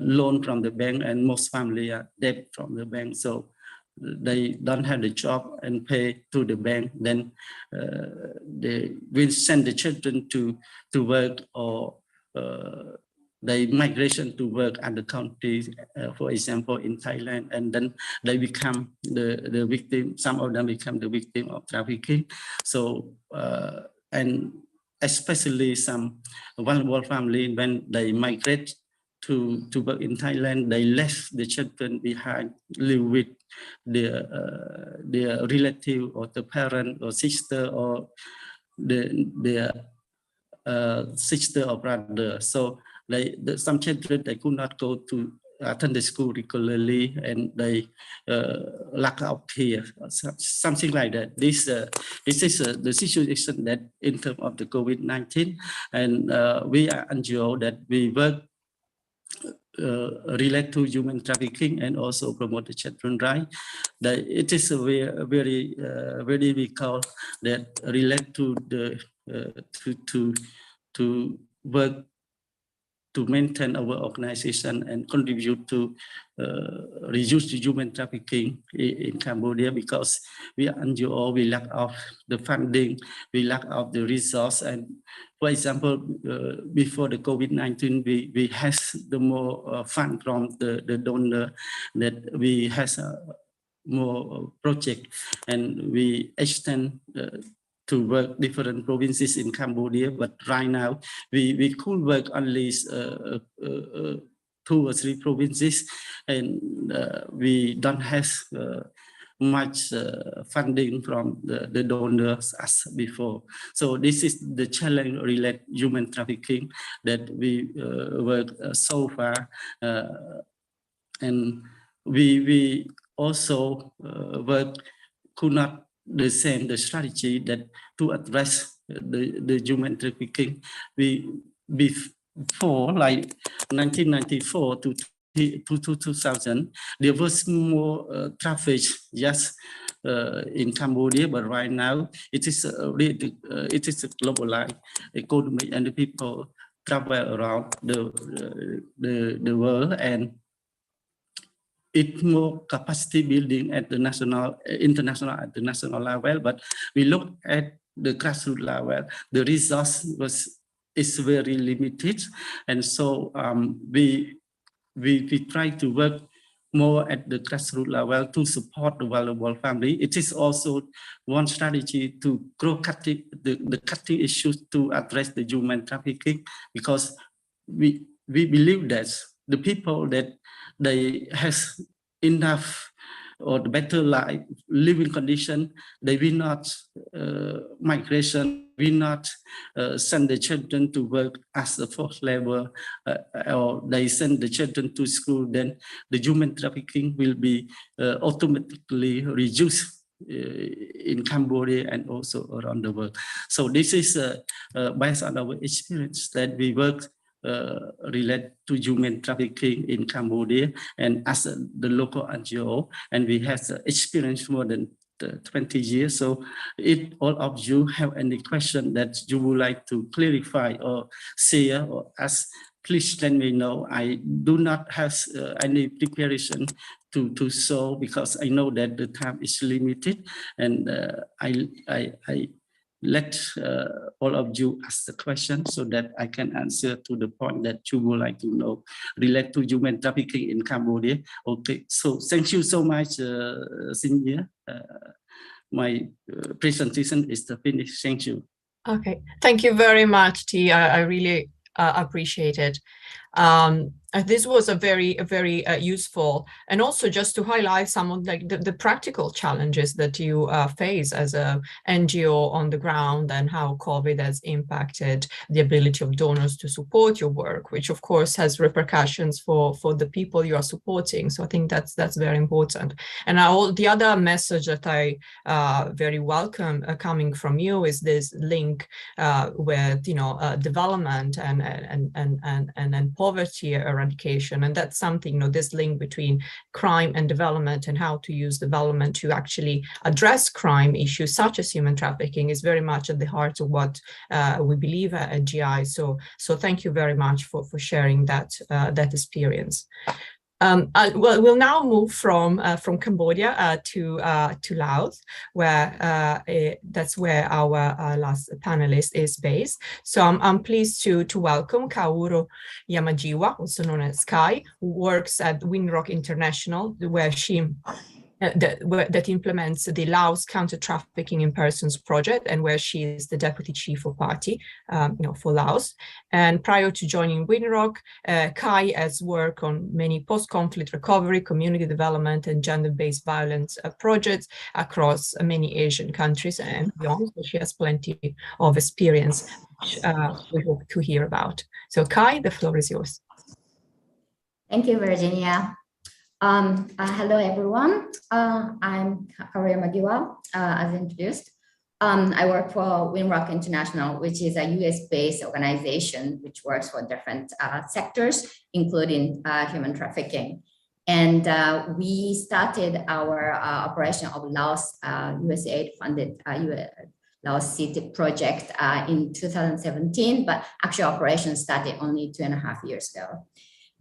loan from the bank, and most family are debt from the bank. So they don't have the job and pay to the bank, then they will send the children to work, or they migration to work at the country, for example in Thailand, and then they become the victim. Some of them become the victim of trafficking. So and especially some vulnerable family, when they migrate to work in Thailand, they left the children behind, live with their relative or the parent or sister or their sister or brother. So some children, they could not go to attend the school regularly, and they lack out here, something like that. This is the situation that in terms of the COVID-19, and we are NGO that we work relate to human trafficking and also promote the children right. That it is a very difficult that relate to the to work to maintain our organization and contribute to reduce the human trafficking in Cambodia, because we are NGO, we lack of the funding, we lack of the resource. And for example, before the COVID-19, we have the more fund from the donor, that we has more project, and we extend to work different provinces in Cambodia. But right now we could work only 2 or 3 provinces, and we don't have much funding from the donors as before. So this is the challenge related human trafficking that we work so far, and we also work could not the strategy that to address the human trafficking. We before, like 1994 to 2000, there was more traffic just in Cambodia, but right now it is it is a globalized economy, and the people travel around the world, and it's more capacity building at the national, international, at the national level. But we look at the grassroots level, the resource is very limited, and so we try to work more at the grassroots level to support the vulnerable family. It is also one strategy to grow the cutting issues to address the human trafficking, because we believe that the people that they has enough or the better life living condition, they will not migration, will not send the children to work as a forced labor, or they send the children to school. Then the human trafficking will be automatically reduced in Cambodia and also around the world. So this is based on our experience that we work related to human trafficking in Cambodia, and as the local NGO, and we have experience more than 20 years. So if all of you have any question that you would like to clarify or share or ask, please let me know. I do not have any preparation to show, because I know that the time is limited, and I let all of you ask the question so that I can answer to the point that you would like to know relate to human trafficking in Cambodia. Okay, so thank you so much, Cynthia. My presentation is finished. Thank you. Okay, thank you very much, T. I really appreciate it. This was a very useful, and also just to highlight some of the practical challenges that you face as a NGO on the ground, and how COVID has impacted the ability of donors to support your work, which of course has repercussions for the people you are supporting. So I think that's very important. And the other message that I very welcome coming from you is this link with development and poverty eradication, and that's something, this link between crime and development, and how to use development to actually address crime issues such as human trafficking, is very much at the heart of what we believe at GI. So thank you very much for sharing that experience. Well, we'll now move from Cambodia to Laos, where that's where our last panelist is based. So I'm pleased to welcome Kaoru Yamajiwa, also known as Kai, who works at Windrock International, where she that implements the Laos Counter-Trafficking in Persons project, and where she is the deputy chief of party, for Laos. And prior to joining Winrock, Kai has worked on many post-conflict recovery, community development, and gender-based violence projects across many Asian countries and beyond. So she has plenty of experience, which we hope to hear about. So Kai, the floor is yours. Thank you, Virginia. Hello, everyone. I'm Karia Magiwa, as introduced. I work for Winrock International, which is a US-based organization which works for different sectors, including human trafficking. And we started our operation of Laos USAID-funded Laos CITIP project in 2017, but actual operation started only 2.5 years ago.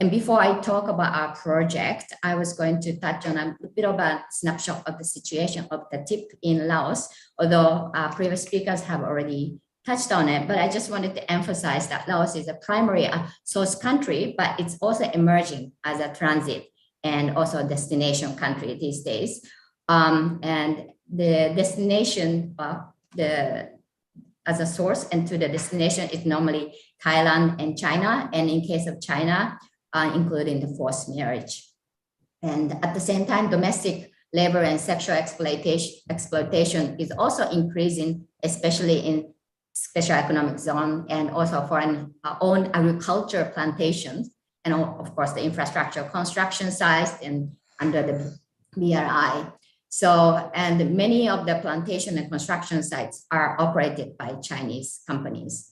And before I talk about our project, I was going to touch on a bit of a snapshot of the situation of the TIP in Laos, although previous speakers have already touched on it, but I just wanted to emphasize that Laos is a primary source country, but it's also emerging as a transit and also a destination country these days. And the destination, as a source and to the destination is normally Thailand and China, and in case of China, including the forced marriage. And at the same time, domestic labor and sexual exploitation is also increasing, especially in special economic zone and also foreign owned agriculture plantations. And of course, the infrastructure construction sites and under the BRI. So, and many of the plantation and construction sites are operated by Chinese companies.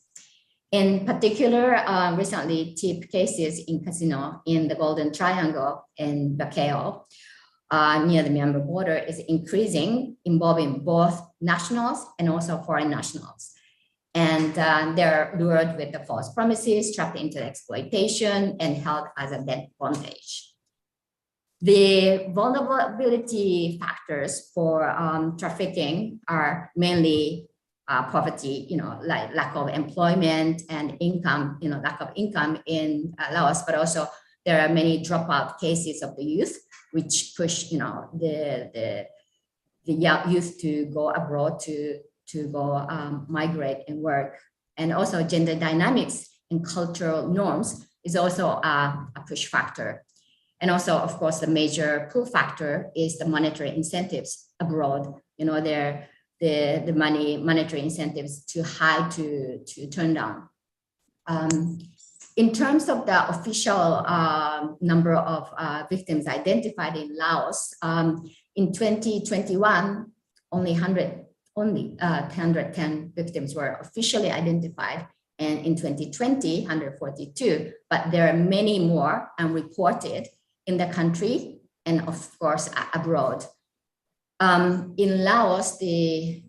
In particular, recently TIP cases in casino in the Golden Triangle in Baguio, near the Myanmar border is increasing, involving both nationals and also foreign nationals. And they're lured with the false promises, trapped into exploitation and held as a debt bondage. The vulnerability factors for trafficking are mainly poverty, like lack of employment and income, lack of income in Laos, but also there are many dropout cases of the youth, which push, the young youth to go abroad to go migrate and work. And also gender dynamics and cultural norms is also a push factor. And also, of course, the major pull factor is the monetary incentives abroad. The monetary incentives too high to turn down. In terms of the official number of victims identified in Laos, in 2021, only 110 victims were officially identified, and in 2020, 142, but there are many more unreported in the country and of course abroad. In Laos, the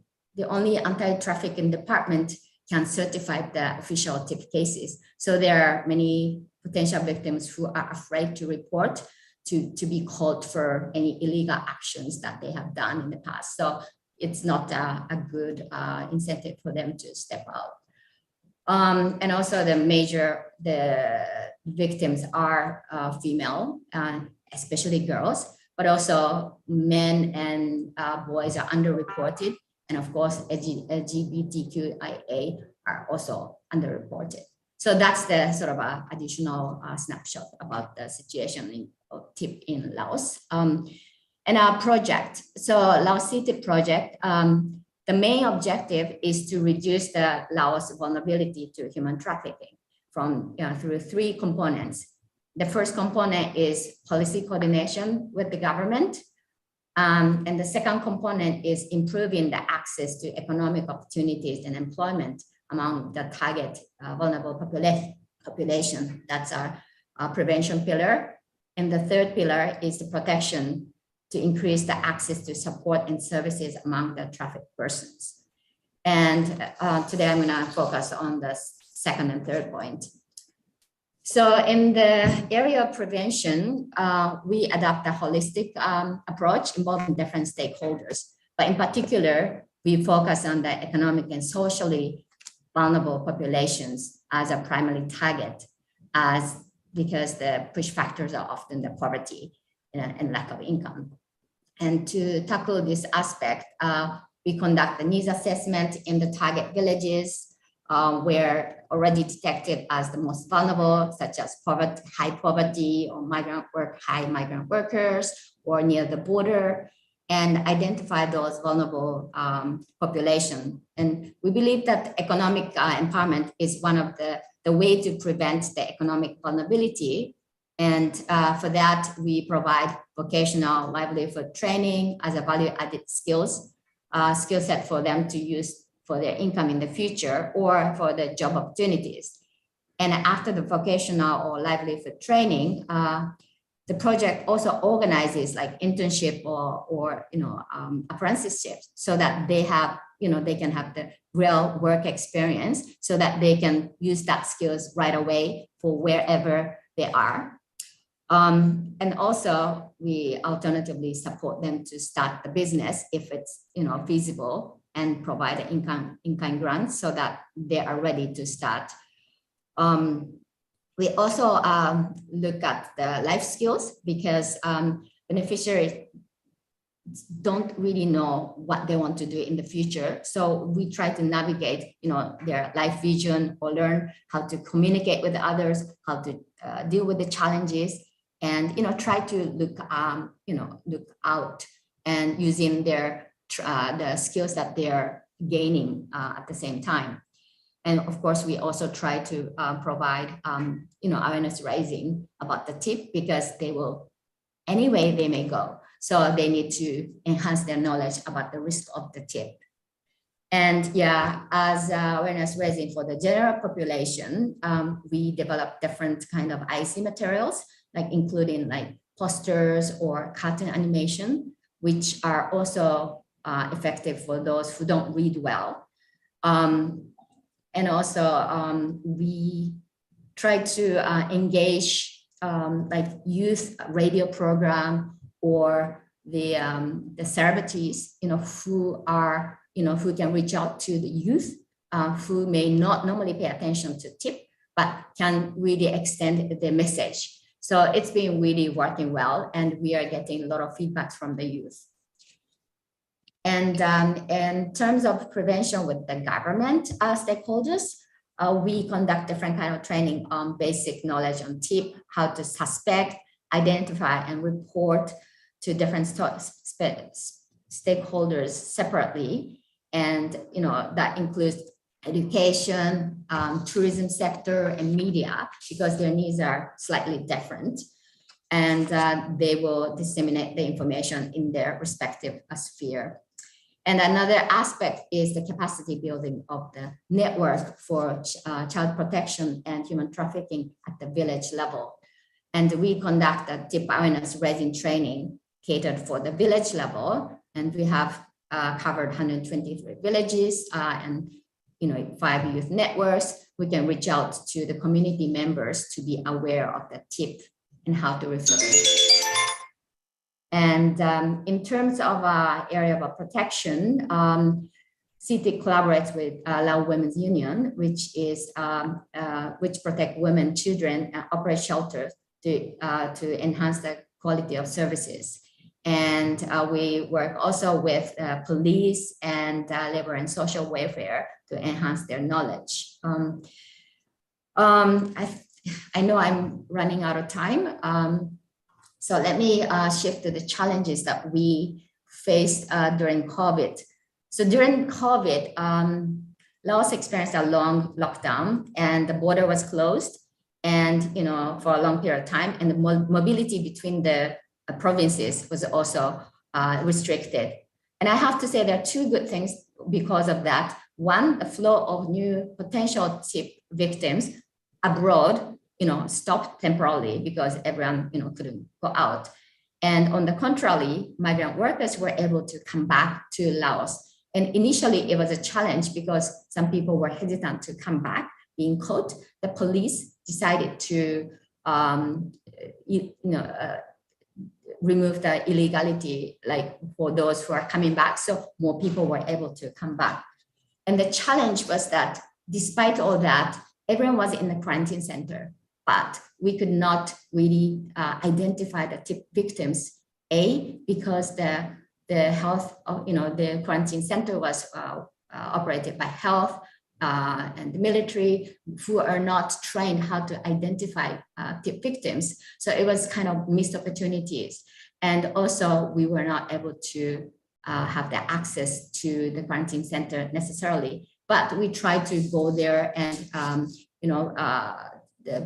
only anti-trafficking department can certify the official TIP cases. So there are many potential victims who are afraid to report to be called for any illegal actions that they have done in the past. So it's not a good incentive for them to step out. And also the victims are female, especially girls, but also men and boys are underreported. And of course, LGBTQIA are also underreported. So that's the sort of additional snapshot about the situation of TIP in Laos. And our project, so Laos CITIP project, the main objective is to reduce the Laos vulnerability to human trafficking through three components. The first component is policy coordination with the government. And the second component is improving the access to economic opportunities and employment among the target vulnerable population. That's our prevention pillar. And the third pillar is the protection to increase the access to support and services among the trafficked persons. And today I'm gonna focus on the second and third point. So in the area of prevention, we adopt a holistic approach involving different stakeholders. But in particular, we focus on the economic and socially vulnerable populations as a primary target, because the push factors are often the poverty and lack of income. And to tackle this aspect, we conduct a needs assessment in the target villages where already detected as the most vulnerable, such as poverty, high poverty or high migrant workers or near the border, and identify those vulnerable population. And we believe that economic empowerment is one of the way to prevent the economic vulnerability. And for that, we provide vocational livelihood training as a value-added skill set for them to use for their income in the future or for the job opportunities. And after the vocational or livelihood training, the project also organizes like internship or apprenticeships so that they have, they can have the real work experience so that they can use that skills right away for wherever they are. And also we alternatively support them to start the business if it's feasible and provide an in-kind grant so that they are ready to start. We also look at the life skills because beneficiaries don't really know what they want to do in the future. So we try to navigate, their life vision or learn how to communicate with others, how to deal with the challenges, and try to look out and using their the skills that they're gaining at the same time. And of course, we also try to provide awareness raising about the tip because they will anyway they may go. So they need to enhance their knowledge about the risk of the tip. And yeah, as awareness raising for the general population, we develop different kind of IC materials, like including like posters or cartoon animation, which are also effective for those who don't read well. And also we try to engage like youth radio program or the celebrities, who are, who can reach out to the youth who may not normally pay attention to tip, but can really extend the message. So it's been really working well, and we are getting a lot of feedback from the youth. And in terms of prevention with the government stakeholders, we conduct different kind of training on basic knowledge on tip, how to suspect, identify, and report to different stakeholders separately. And that includes education, tourism sector, and media, because their needs are slightly different. And they will disseminate the information in their respective sphere. And another aspect is the capacity building of the network for child protection and human trafficking at the village level. And we conduct a tip awareness raising training catered for the village level. And we have covered 123 villages and 5 youth networks. We can reach out to the community members to be aware of the tip and how to refer. And in terms of area of protection, CT collaborates with Laos Women's Union, which protect women, children, and operate shelters to enhance the quality of services. And we work also with police and labor and social welfare to enhance their knowledge. I know I'm running out of time. So let me shift to the challenges that we faced during COVID. So during COVID, Laos experienced a long lockdown and the border was closed and for a long period of time, and the mobility between the provinces was also restricted. And I have to say there are 2 good things because of that. One, the flow of new potential tip victims abroad stopped temporarily because everyone, couldn't go out. And on the contrary, migrant workers were able to come back to Laos. And initially it was a challenge because some people were hesitant to come back, being caught. The police decided to, remove the illegality, like for those who are coming back. So more people were able to come back. And the challenge was that despite all that, everyone was in the quarantine center, but we could not really identify the tip victims because the health of, the quarantine center was operated by health and the military, who are not trained how to identify victims. So it was kind of missed opportunities. And also we were not able to have the access to the quarantine center necessarily, but we tried to go there and,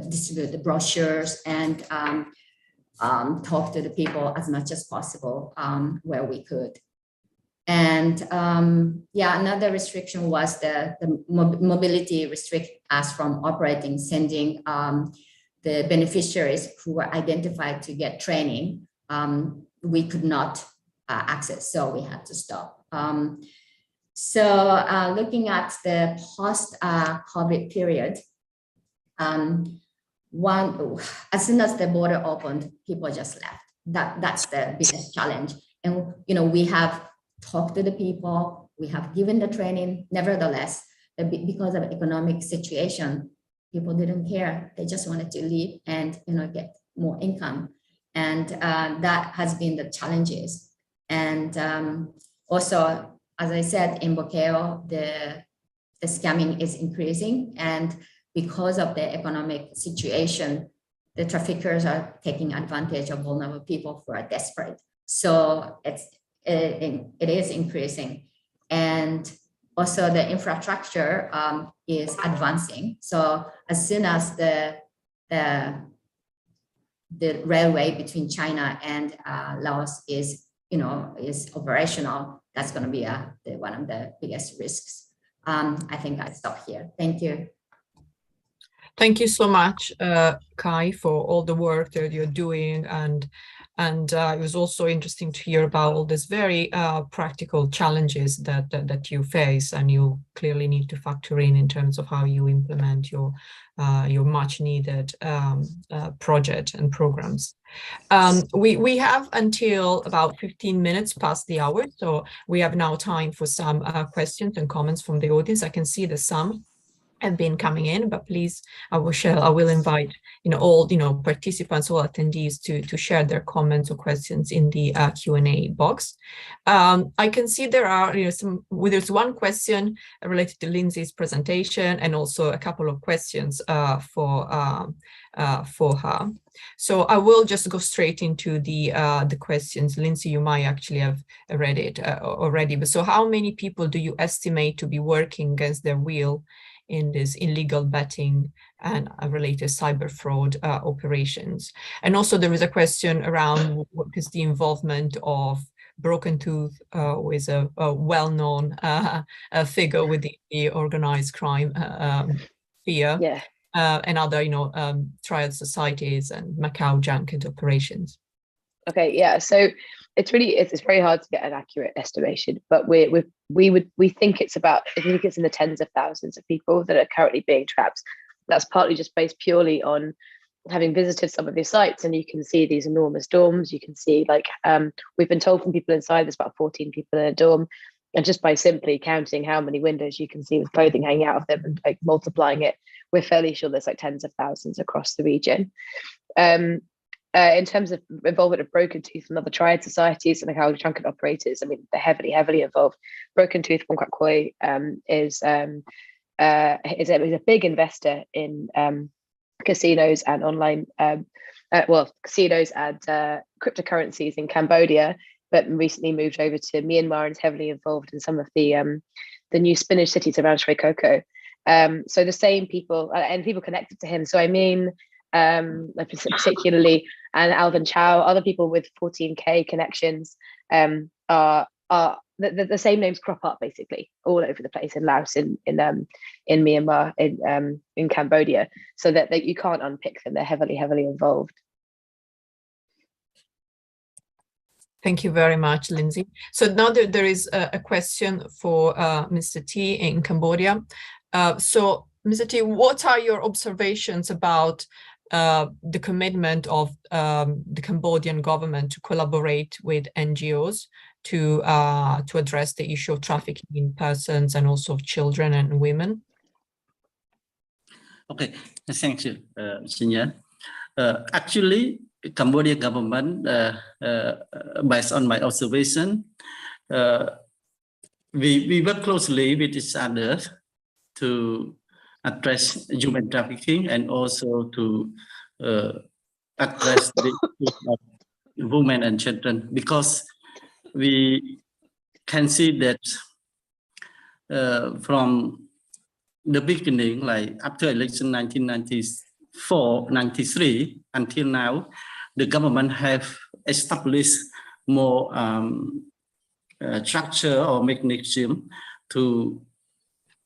distribute the brochures and talk to the people as much as possible where we could. And another restriction was the mobility restrict us from operating, sending the beneficiaries who were identified to get training. We could not access, so we had to stop. Looking at the post-COVID period, as soon as the border opened, people just left. That's the biggest challenge. And we have talked to the people, we have given the training. Nevertheless, because of economic situation, people didn't care. They just wanted to leave and get more income. And that has been the challenges. And also, as I said, in Bokeo, the scamming is increasing. And because of the economic situation, the traffickers are taking advantage of vulnerable people who are desperate. So it is increasing. And also the infrastructure is advancing. So as soon as the railway between China and Laos is operational, that's going to be one of the biggest risks. I think I'll stop here. Thank you. Thank you so much, Kai, for all the work that you're doing, and it was also interesting to hear about all these very practical challenges that you face, and you clearly need to factor in terms of how you implement your much needed project and programs. We have until about 15 minutes past the hour, so we have now time for some questions and comments from the audience. I can see that some have been coming in, but please, I will invite all participants, all attendees to share their comments or questions in the Q&A box. I can see there are there's one question related to Lindsay's presentation, and also a couple of questions for her. So I will just go straight into the questions. Lindsay, you might actually have read it already, but so how many people do you estimate to be working against their will in this illegal betting and related cyber fraud operations? And also there is a question around what is the involvement of Broken Tooth, who is a well-known figure within the organized crime sphere, Yeah. and other triad societies and Macau junket operations. Okay, yeah. So it's very hard to get an accurate estimation, but we think it's in the tens of thousands of people that are currently being trapped. That's partly just based purely on having visited some of these sites, and you can see these enormous dorms. You can see, we've been told from people inside, there's about 14 people in a dorm, and just by simply counting how many windows you can see with clothing hanging out of them and multiplying it, we're fairly sure there's tens of thousands across the region. In terms of involvement of Broken Tooth and other triad societies and how junket operators, I mean, they're heavily involved. Broken Tooth, Wong Koi, is a big investor in casinos and online, casinos and cryptocurrencies in Cambodia, but recently moved over to Myanmar and is heavily involved in some of the new spinach cities around Sri Koko. So the same people and people connected to him. So I mean, particularly, and Alvin Chow, other people with 14K connections, are the same names crop up basically all over the place in Laos, in Myanmar, in Cambodia, so that you can't unpick them. They're heavily involved. Thank you very much, Lindsay. So now there is a question for Mr. T in Cambodia. So Mr. T, what are your observations about the commitment of the Cambodian government to collaborate with NGOs to address the issue of trafficking in persons and also of children and women? Okay, thank you, Jinya. Actually, Cambodian government, based on my observation, we work closely with each other to address human trafficking and also to address the issues of women and children, because we can see that from the beginning, like after election 1994-93 until now, the government have established more structure or mechanism to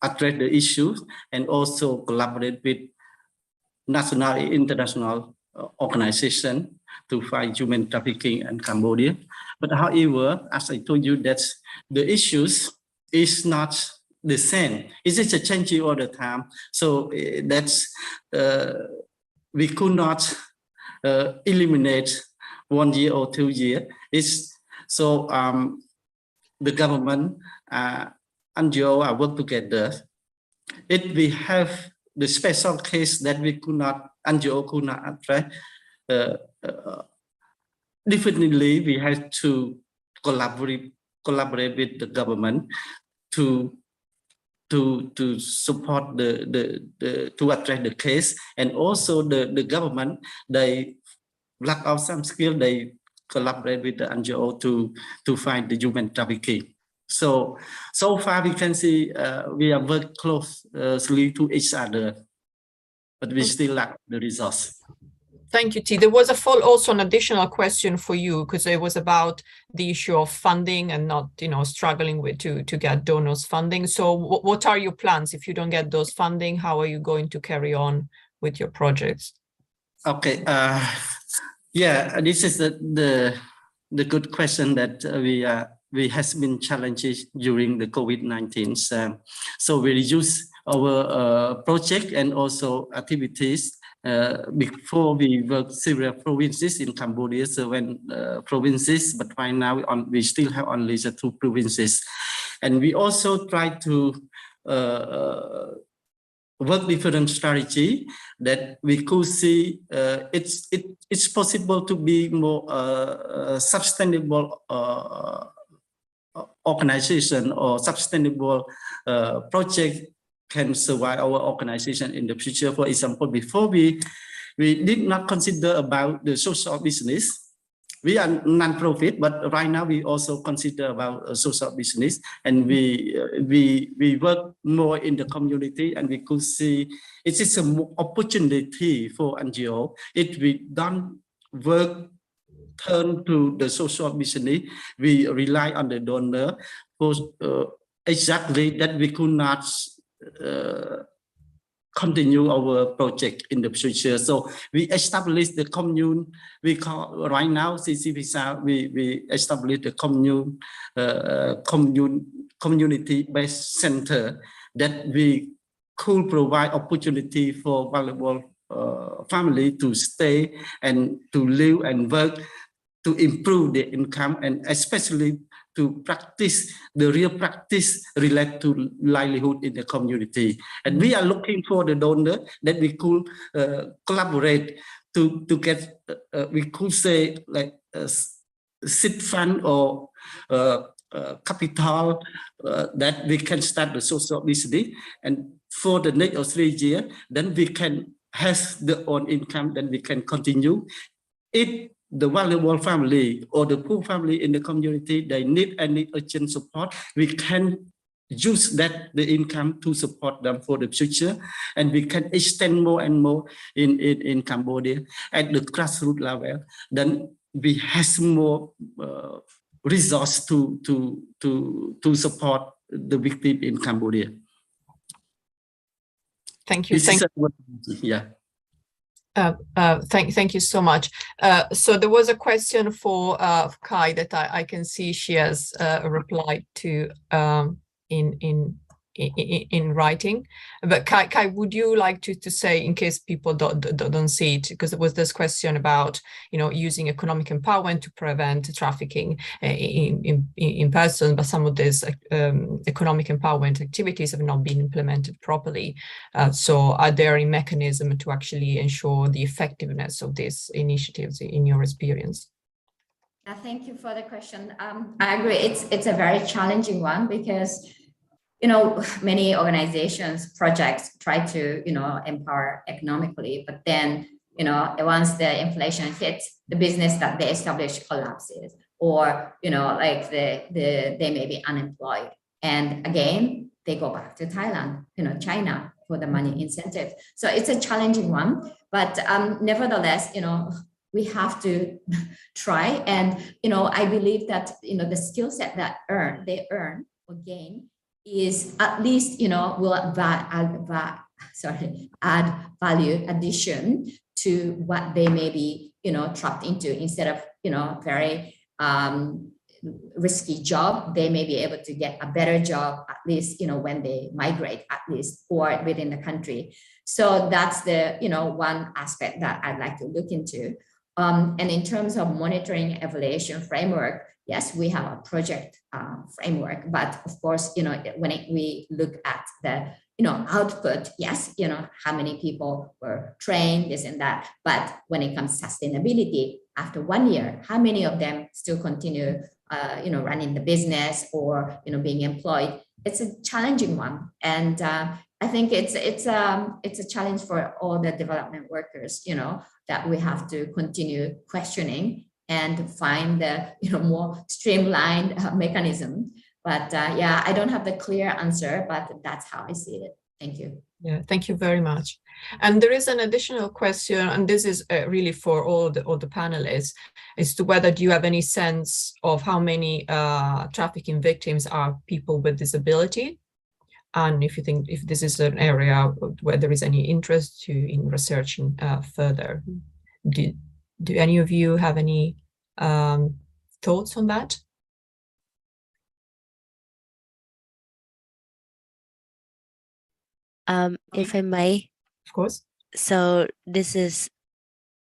address the issues and also collaborate with national and international organization to fight human trafficking in Cambodia. But however, as I told you, that the issues is not the same. It's just a changing all the time. So that's we could not eliminate 1 year or 2 years. It's so the government NGO work together. If we have the special case that we could not, NGO could not address, definitely we have to collaborate with the government to support to address the case, and also the government, they lack of some skill, they collaborate with the NGO to fight the human trafficking. So far we can see we are work closely to each other, but we still lack the resource. Thank you, T. There was also an additional question for you, because it was about the issue of funding and not, struggling with to get donors funding. So what are your plans if you don't get those funding? How are you going to carry on with your projects? Okay. Yeah, this is the good question that we has been challenges during the COVID-19. So we reduce our project and also activities. Before we work several provinces in Cambodia, so when provinces, but right now we still have only the 2 provinces, and we also try to work different strategy that we could see it's possible to be more sustainable organization or sustainable project can survive our organization in the future. For example, before we did not consider about the social business. We are non-profit, but right now we also consider about social business, and we work more in the community, and we could see it is an opportunity for NGO if we don't work turn to the social business. We rely on the donor for exactly that we could not continue our project in the future. So we established the commune. We call right now CCVSA. We established the community-based center that we could provide opportunity for vulnerable family to stay and to live and work to improve their income, and especially to practice the real practice related to livelihood in the community. And we are looking for the donor that we could collaborate to get, we could say like seed fund or capital that we can start the social business. And for the next 3 years, then we can have the own income, then we can continue. If the vulnerable family or the poor family in the community, they need any urgent support, we can use that the income to support them for the future, and we can extend more and more in Cambodia at the grassroots level. Then we have more resource to support the victim in Cambodia. Thank you. Yeah. Thank you so much. So there was a question for Kai that I can see she has replied to in in writing. But Kai, would you like to say, in case people don't see it, because there was this question about, using economic empowerment to prevent trafficking in person, but some of these economic empowerment activities have not been implemented properly. So are there any mechanism to actually ensure the effectiveness of these initiatives in your experience? Thank you for the question. I agree. It's a very challenging one because, many organizations, projects try to, empower economically, but then, once the inflation hits, the business that they establish collapses, or, like they may be unemployed. And again, they go back to Thailand, China for the money incentive. So it's a challenging one, but nevertheless, we have to try. And, I believe that, the skill set that they earn or gain is at least, will add value addition to what they may be, trapped into. Instead of, very risky job, they may be able to get a better job, at least, when they migrate, at least, or within the country. So that's the, one aspect that I'd like to look into. And in terms of monitoring evaluation framework, yes, we have a project framework, but of course, when we look at the, output, yes, how many people were trained, this and that. But when it comes to sustainability, after 1 year, how many of them still continue, running the business or, being employed? It's a challenging one. And I think it's a challenge for all the development workers, that we have to continue questioning and find the, more streamlined mechanism. But yeah, I don't have the clear answer, but that's how I see it. Thank you. Yeah, thank you very much. And there is an additional question, and this is really for all the panelists, as to whether do you have any sense of how many trafficking victims are people with disability, and if you think if this is an area where there is any interest in researching further. Do any of you have any thoughts on that? If I may. Of course. So this is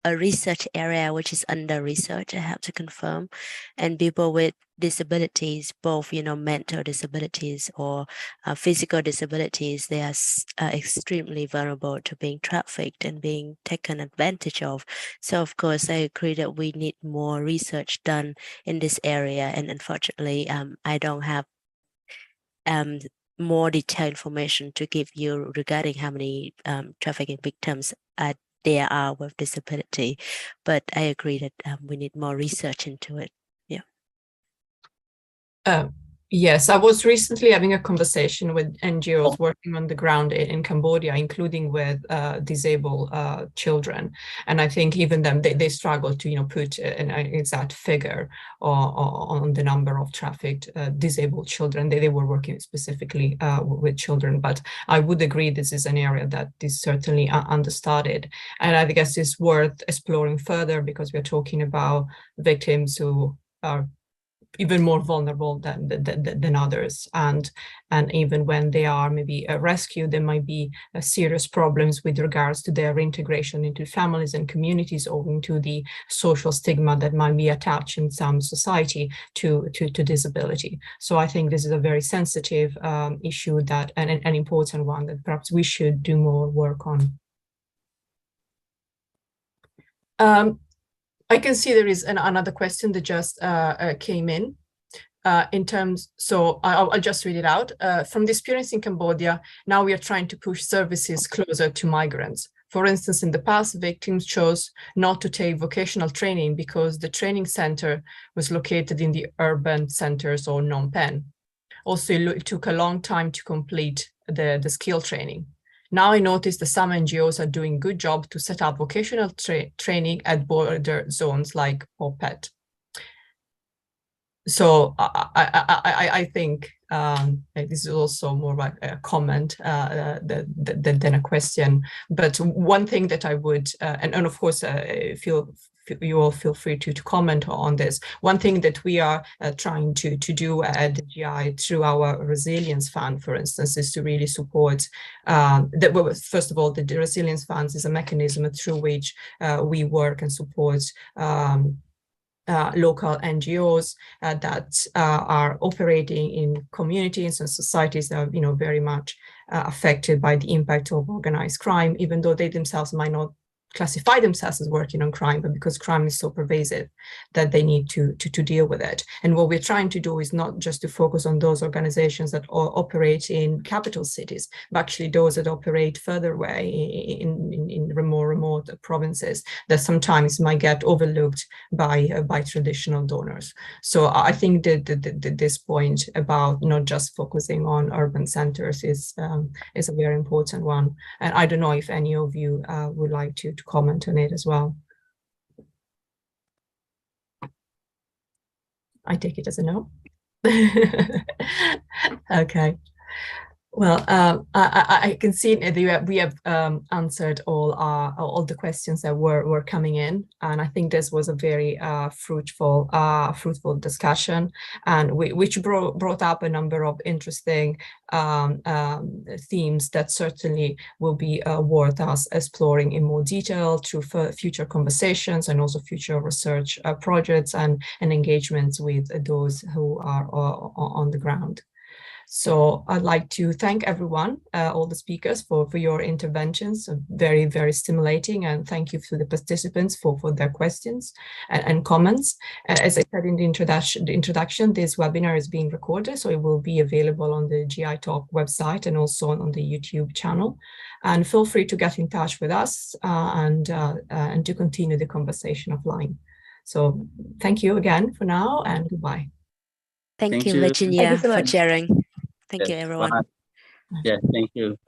a research area which is under research, I have to confirm. And people with disabilities, both, mental disabilities or physical disabilities, they are extremely vulnerable to being trafficked and being taken advantage of. So of course, I agree that we need more research done in this area. And unfortunately, I don't have more detailed information to give you regarding how many trafficking victims there are with disability, but I agree that we need more research into it. Yeah. Yes, I was recently having a conversation with NGOs working on the ground in Cambodia, including with disabled children. And I think even them, they struggle to, put an exact figure on the number of trafficked disabled children. They were working specifically with children, but I would agree this is an area that is certainly understudied. And I guess it's worth exploring further because we're talking about victims who are even more vulnerable than others, and even when they are maybe rescued, there might be serious problems with regards to their reintegration into families and communities, owing to the social stigma that might be attached in some society to disability. So I think this is a very sensitive issue that and an important one that perhaps we should do more work on. I can see there is another question that just came in terms, so I'll just read it out. From the experience in Cambodia, now we are trying to push services closer to migrants. For instance, in the past, victims chose not to take vocational training because the training center was located in the urban centers or Phnom Penh. Also, it took a long time to complete the skill training. Now I notice that some NGOs are doing a good job to set up vocational training at border zones like Opet. So I think this is also more like a comment than a question. But one thing that I would, and of course, feel you all feel free to comment on this. One thing that we are trying to do at the GI through our Resilience Fund, for instance, is to really support first of all, the Resilience Funds is a mechanism through which we work and support local NGOs that are operating in communities and societies that are, very much affected by the impact of organized crime, even though they themselves might not classify themselves as working on crime, but because crime is so pervasive that they need to deal with it. And what we're trying to do is not just to focus on those organizations that operate in capital cities, but actually those that operate further away in more remote provinces that sometimes might get overlooked by traditional donors. So I think that this point about not just focusing on urban centers is a very important one. And I don't know if any of you would like to comment on it as well. I take it as a no. Okay. Well, I can see that we have answered all the questions that were coming in, and I think this was a very fruitful discussion, and which brought up a number of interesting themes that certainly will be worth us exploring in more detail through future conversations and also future research projects and engagements with those who are on the ground. So I'd like to thank everyone, all the speakers for your interventions, very, very stimulating, and thank you to the participants for their questions and comments. As I said in the introduction, this webinar is being recorded, so it will be available on the GI-TOC website and also on the YouTube channel. And feel free to get in touch with us and to continue the conversation offline. So thank you again for now, and goodbye. Thank you, Virginia, for sharing. Thank you, everyone. Yeah, thank you.